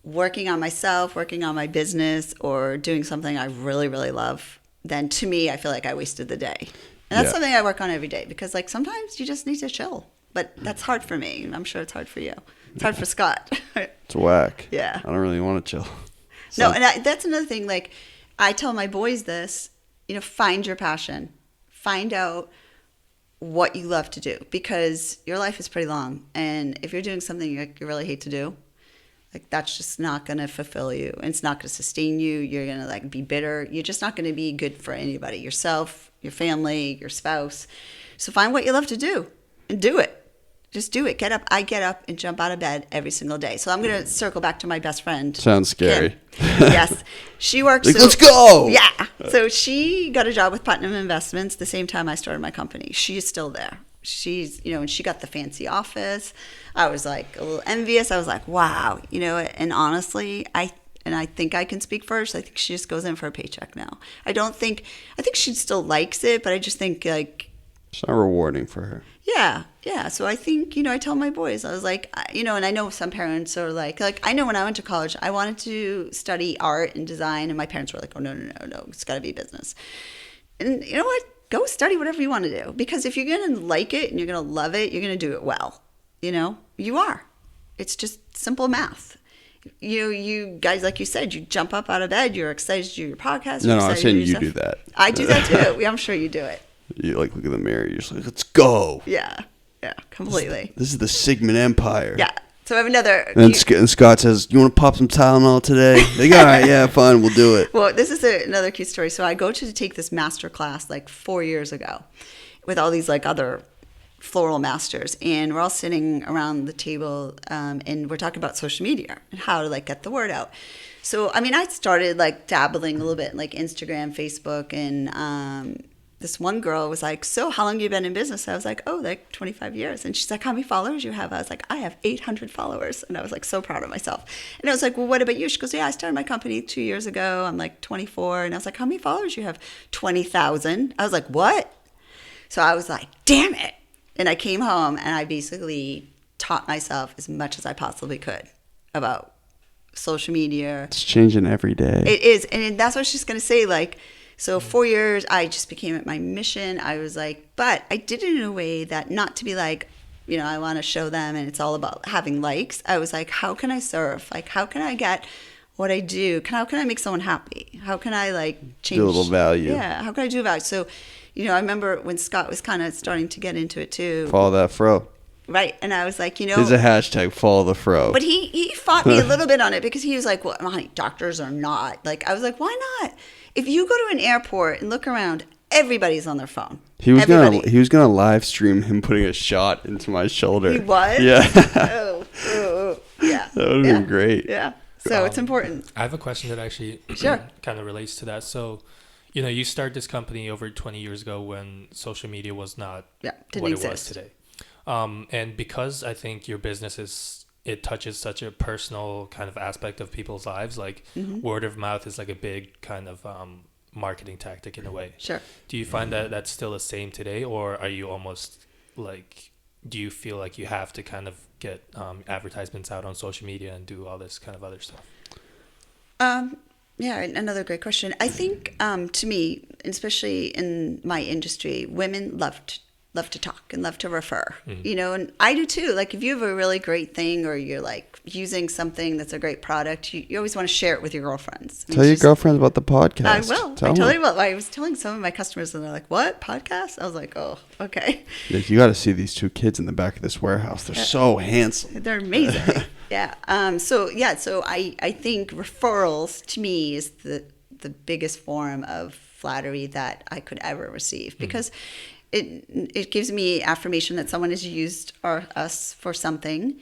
working on myself, working on my business, or doing something I really, really love. Then to me, I feel like I wasted the day. And that's something I work on every day, because like sometimes you just need to chill. But that's hard for me. I'm sure it's hard for you. It's hard for Scott. It's whack. Yeah. I don't really want to chill. No, and that's another thing. Like, I tell my boys this, find your passion. Find out what you love to do, because your life is pretty long. And if you're doing something you really hate to do, like, that's just not going to fulfill you. And it's not going to sustain you. You're going to like be bitter. You're just not going to be good for anybody, yourself, your family, your spouse. So find what you love to do and do it. Just do it. Get up. I get up and jump out of bed every single day. So I'm going to circle back to my best friend. Sounds scary. Kim. Yes. She works. Like, let's go. Yeah. So she got a job with Putnam Investments the same time I started my company. She is still there. She's, and she got the fancy office. I was like a little envious. I was like, wow, and honestly, I think I can speak first. I think she just goes in for a paycheck now. I think she still likes it, but I just think like, it's not rewarding for her. Yeah. So I think, I tell my boys, I was like, and I know some parents are like I know when I went to college, I wanted to study art and design, and my parents were like, oh, no, it's got to be business. And you know what? Go study whatever you want to do, because if you're going to like it and you're going to love it, you're going to do it well. You are. It's just simple math. You guys, like you said, you jump up out of bed, you're excited to do your podcast. No, I'm saying you do that. I do that too. I'm sure you do it. You like look in the mirror, you're just like, let's go. Yeah, completely. This is the Sigman Empire. Yeah, So I have another. And Scott says, "You want to pop some Tylenol today?" They go, "All right, yeah, fine, we'll do it." Well, this is another cute story. So I go to take this master class like 4 years ago with all these like other floral masters, and we're all sitting around the table, and we're talking about social media and how to like get the word out. So I mean, I started like dabbling a little bit in, like Instagram, Facebook, and this one girl was like, "So how long have you been in business?" I was like, "Oh, like 25 years." And she's like, "How many followers you have?" I was like, "I have 800 followers." And I was like so proud of myself. And I was like, "Well, what about you?" She goes, "Yeah, I started my company 2 years ago. I'm like 24." And I was like, "How many followers you have?" 20,000. I was like, "What?" So I was like, "Damn it." And I came home and I basically taught myself as much as I possibly could about social media. It's changing every day. It is. And that's what she's going to say. Like, so 4 years, I just became it my mission. I was like, but I did it in a way that not to be like, you know, I want to show them and it's all about having likes. I was like, how can I serve? Like, how can I get what I do? How can I make someone happy? How can I like change? Do a little value. Yeah. How can I do value? So, you know, I remember when Scott was kind of starting to get into it too. Follow that fro. Right. And I was like, you know. There's a hashtag, follow the fro. But he fought me a little bit on it because he was like, well, honey, doctors are not. Like, I was like, why not? If you go to an airport and look around, everybody's on their phone. He was gonna live stream him putting a shot into my shoulder. He was? Yeah. Yeah. That would have been great. Yeah. So it's important. I have a question that actually Sure. kind of relates to that. So, you know, you started this company over 20 years ago when social media was not didn't what exist. it was today. And because I think your business it touches such a personal kind of aspect of people's lives, like word of mouth is like a big kind of marketing tactic in a way. Sure. Do you find that that's still the same today, or are you almost like, do you feel like you have to kind of get advertisements out on social media and do all this kind of other stuff? Yeah, another great question. I think to me, especially in my industry, women love to talk and love to refer, you know, and I do too. Like if you have a really great thing or you're like using something that's a great product, you always want to share it with your girlfriends. Tell your girlfriends about the podcast. I will. I totally will. I was telling some of my customers and they're like, "What, podcast?" I was like, "Oh, okay." Yeah, you got to see these two kids in the back of this warehouse. They're so handsome. They're amazing. Yeah. So I think referrals to me is the biggest form of flattery that I could ever receive because it gives me affirmation that someone has used us for something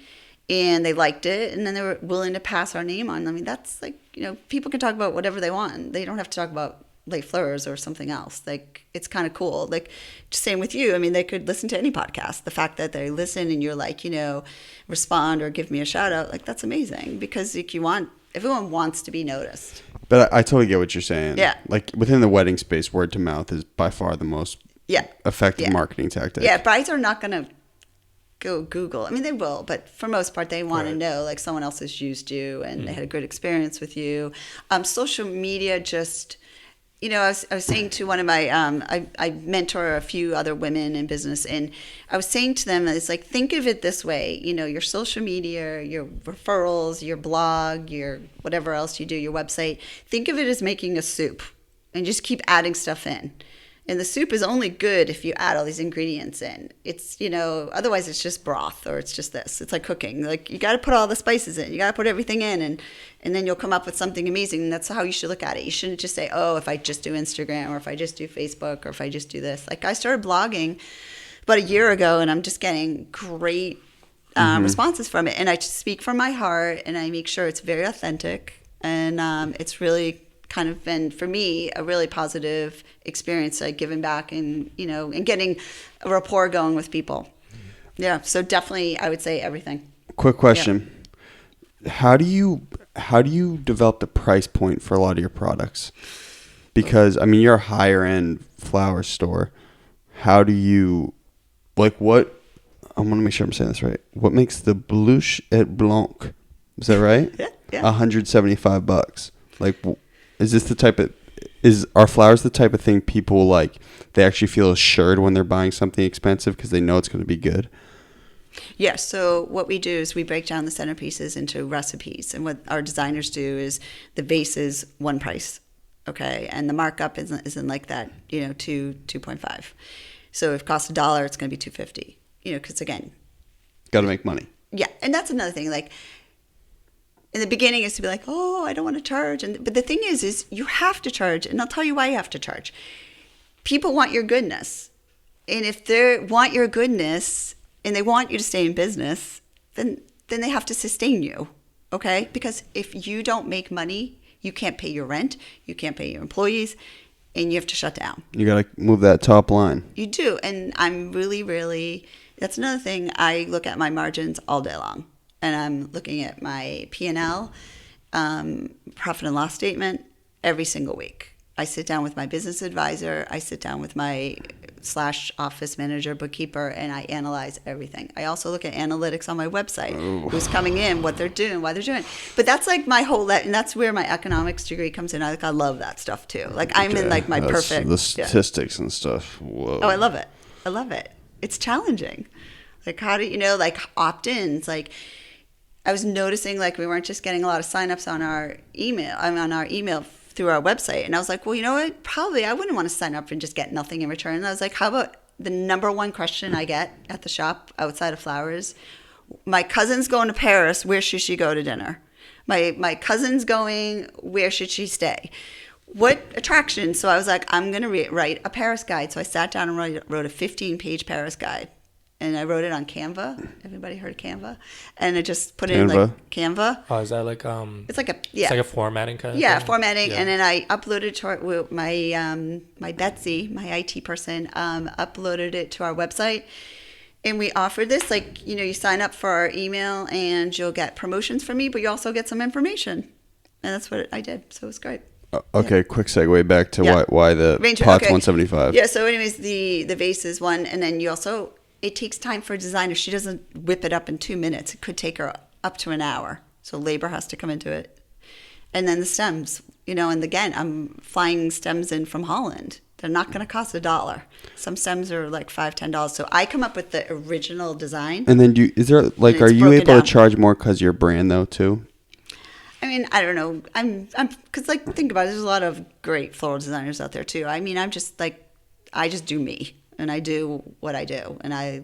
and they liked it and then they were willing to pass our name on. I mean, that's like, you know, people can talk about whatever they want. They don't have to talk about Les Fleurs or something else. Like, it's kind of cool. Like, same with you. I mean, they could listen to any podcast. The fact that they listen and you're like, you know, respond or give me a shout out, like, that's amazing because like everyone wants to be noticed. But I totally get what you're saying. Yeah. Like within the wedding space, word to mouth is by far the most effective marketing tactic. Yeah, brides are not going to go Google. I mean, they will, but for most part, they want to know like someone else has used you and they had a good experience with you. Social media just, you know, I was saying to one of my, I mentor a few other women in business, and I was saying to them, it's like, think of it this way, you know, your social media, your referrals, your blog, your whatever else you do, your website, think of it as making a soup and just keep adding stuff in. And the soup is only good if you add all these ingredients in. It's, you know, otherwise it's just broth or it's just this. It's like cooking. Like, you got to put all the spices in. You got to put everything in, and then you'll come up with something amazing. And that's how you should look at it. You shouldn't just say, oh, if I just do Instagram or if I just do Facebook or if I just do this. Like, I started blogging about a year ago, and I'm just getting great responses from it. And I just speak from my heart, and I make sure it's very authentic. And it's really kind of been, for me, a really positive experience, like giving back and, you know, and getting a rapport going with people. Yeah. So definitely, I would say everything. Quick question. Yeah. How do you develop the price point for a lot of your products? Because, I mean, you're a higher end flower store. How do you, like, what, I want to make sure I'm saying this right. What makes the Bluche et Blanc, is that right? Yeah. $175. Like, is this the type of, are flowers the type of thing people like, they actually feel assured when they're buying something expensive because they know it's going to be good? Yeah, so what we do is we break down the centerpieces into recipes. And what our designers do is the vase is one price, okay? And the markup isn't like that, you know, 2.5. So if it costs $1, it's going to be $2.50, you know, because again, got to make money. Yeah, and that's another thing. Like in the beginning, is to be like, oh, I don't want to charge, but the thing is you have to charge, and I'll tell you why you have to charge. People want your goodness, and if they want your goodness and they want you to stay in business, then they have to sustain you, okay? Because if you don't make money, you can't pay your rent, you can't pay your employees, and you have to shut down. You got to move that top line. You do, and I'm really, that's another thing. I look at my margins all day long, and I'm looking at my P&L, profit and loss statement every single week. I sit down with my business advisor, I sit down with my /office manager, bookkeeper, and I analyze everything. I also look at analytics on my website, who's coming in, what they're doing, why they're doing. But that's like my whole, and that's where my economics degree comes in. I love that stuff too. Like I'm in like my perfect. The statistics and stuff. Whoa. Oh, I love it. I love it. It's challenging. Like how do you know, like opt-ins, like I was noticing like we weren't just getting a lot of signups on our email through our website. And I was like, well, you know what? Probably I wouldn't want to sign up and just get nothing in return. And I was like, how about the number one question I get at the shop outside of Flowers? My cousin's going to Paris. Where should she go to dinner? My cousin's going. Where should she stay? What attractions? So I was like, I'm going to write a Paris guide. So I sat down and wrote a 15-page Paris guide. And I wrote it on Canva. Everybody heard of Canva? And I just put it in like Canva. Oh, is that like It's like It's like a formatting kind of thing? formatting. And then I uploaded it to my Betsy, my IT person, uploaded it to our website. And we offered this, like, you know, you sign up for our email and you'll get promotions from me, but you also get some information. And that's what I did. So it was great. Okay, quick segue back to why the pot's 175. Yeah, so anyways, the vase is one, and then you also, it takes time for a designer. She doesn't whip it up in 2 minutes. It could take her up to an hour. So labor has to come into it. And then the stems, you know, and again, I'm flying stems in from Holland. They're not going to cost $1. Some stems are like $5, $10. So I come up with the original design. And then are you able to charge more because your brand though too? I mean, I don't know. I'm because like think about it. There's a lot of great floral designers out there too. I mean, I'm just like, I just do me. And I do what I do. And I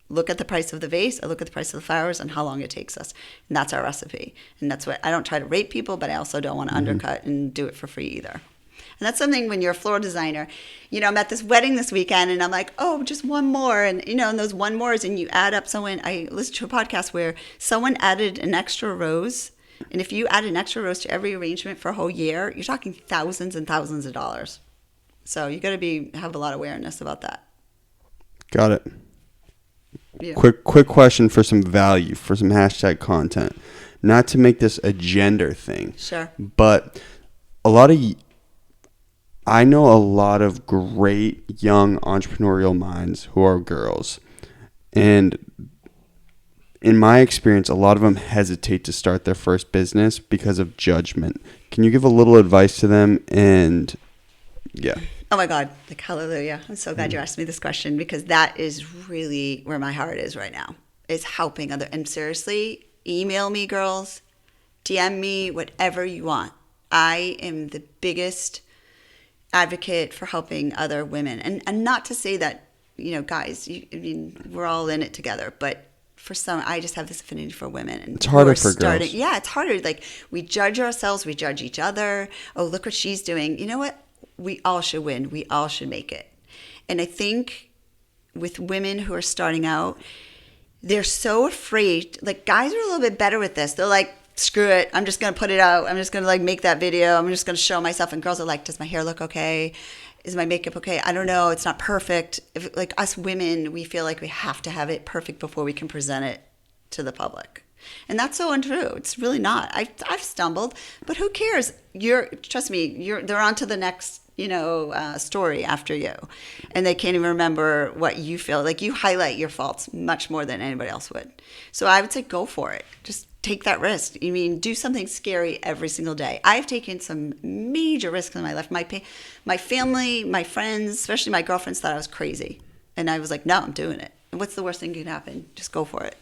look at the price of the vase, I look at the price of the flowers, and how long it takes us. And that's our recipe. And that's what, I don't try to rate people, but I also don't want to undercut and do it for free either. And that's something when you're a floral designer, you know, I'm at this wedding this weekend, and I'm like, oh, just one more. And, you know, and those one mores, and you add up I listened to a podcast where someone added an extra rose. And if you add an extra rose to every arrangement for a whole year, you're talking thousands and thousands of dollars. So you got to have a lot of awareness about that. Got it. Yeah. Quick question for some value, for some hashtag content. Not to make this a gender thing. Sure. But I know a lot of great young entrepreneurial minds who are girls. And in my experience, a lot of them hesitate to start their first business because of judgment. Can you give a little advice to them? And yeah. Oh my God, like hallelujah. I'm so glad you asked me this question, because that is really where my heart is right now, is helping other. And seriously, email me, girls, DM me, whatever you want. I am the biggest advocate for helping other women. And not to say that, you know, guys, I mean, we're all in it together, but for some, I just have this affinity for women. And it's harder for girls. Yeah, it's harder. Like, we judge ourselves, we judge each other. Oh, look what she's doing. You know what? We all should win. We all should make it. And I think with women who are starting out, they're so afraid. Like, guys are a little bit better with this. They're like, screw it. I'm just going to put it out. I'm just going to like make that video. I'm just going to show myself. And girls are like, does my hair look okay? Is my makeup okay? I don't know. It's not perfect. If, like, us women, we feel like we have to have it perfect before we can present it to the public. And that's so untrue. It's really not. I've stumbled, but who cares? Trust me, they're on to the next, you know, story after you. And they can't even remember what you feel. Like, you highlight your faults much more than anybody else would. So I would say go for it. Just take that risk. I mean, do something scary every single day. I've taken some major risks in my life. My family, my friends, especially my girlfriends, thought I was crazy. And I was like, no, I'm doing it. And what's the worst thing that can happen? Just go for it.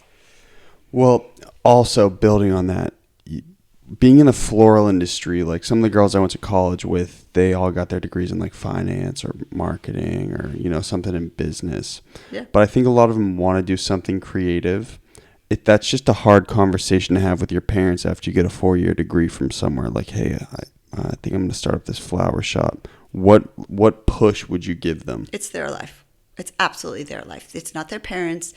Well, also building on that, being in the floral industry, like some of the girls I went to college with, they all got their degrees in like finance or marketing or, you know, something in business. Yeah. But I think a lot of them want to do something creative. that's just a hard conversation to have with your parents after you get a 4-year degree from somewhere. Like, hey, I think I'm going to start up this flower shop. What push would you give them? It's their life. It's absolutely their life. It's not their parents.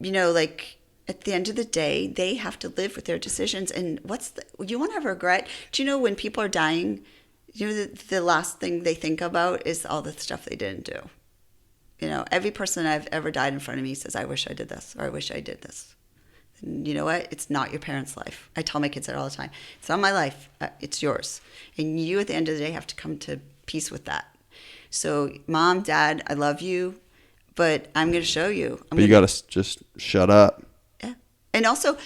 You know, like at the end of the day, they have to live with their decisions. And you want to have regret? Do you know when people are dying, you know, the last thing they think about is all the stuff they didn't do. You know, every person I've ever died in front of me says, I wish I did this, or I wish I did this. And you know what? It's not your parents' life. I tell my kids that all the time. It's not my life. It's yours. And you, at the end of the day, have to come to peace with that. So, Mom, Dad, I love you, but I'm going to show you. But you got to just shut up. Yeah. And also,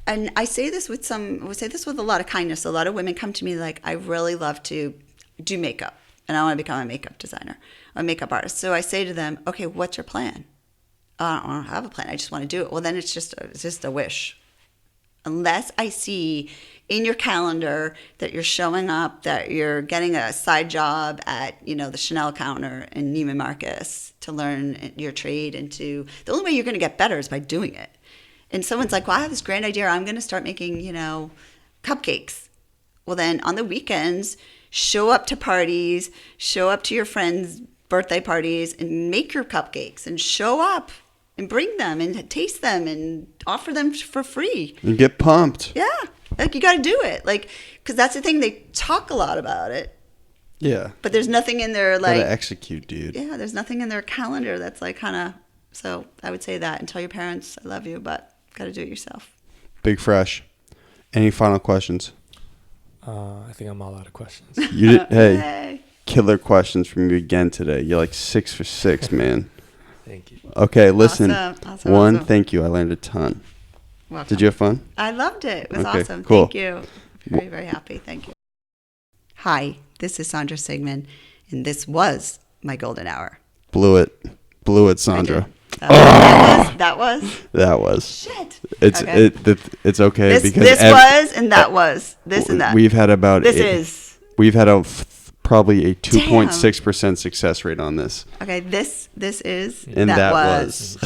and I say this with a lot of kindness. A lot of women come to me like, I really love to do makeup, and I want to become a makeup designer, a makeup artist. So I say to them, okay, what's your plan? I don't have a plan. I just want to do it. Well, then it's just a wish. Unless I see in your calendar that you're showing up, that you're getting a side job at, you know, the Chanel counter in Neiman Marcus to learn your trade, the only way you're going to get better is by doing it. And someone's like, well, I have this great idea. I'm going to start making, you know, cupcakes. Well, then on the weekends, show up to parties, show up to your friends' birthday parties and make your cupcakes and show up and bring them and taste them and offer them for free. And get pumped. Yeah. Like, you got to do it. Like, because that's the thing. They talk a lot about it. Yeah. But there's nothing in their, like. Gotta execute, dude. Yeah, there's nothing in their calendar that's, like, kind of. So I would say that. And tell your parents, I love you, but got to do it yourself. Big Fresh. Any final questions? I think I'm all out of questions. You did, hey, killer questions from you again today. You're like 6 for 6, man. Thank you. Okay, listen. Awesome. Thank you. I learned a ton. Welcome. Did you have fun? I loved it. It was Okay, awesome. cool. Thank you. Very, very happy. Thank you. Hi, this is Sandra Sigman, and this was my golden hour. Blew it, Sandra. That was. Shit. It's okay. It's okay This because was and that was this and that. We've had about we've had probably a 2.6% success rate on this. Okay, this is and that was.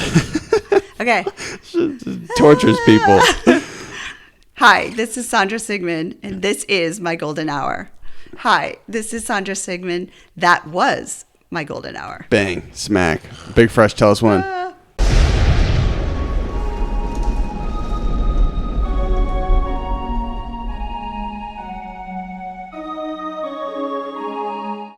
Okay. Tortures people. Hi, this is Sandra Sigman, and this is my golden hour. Hi, this is Sandra Sigman. That was my golden hour. Bang, smack. Big Fresh, tell us when.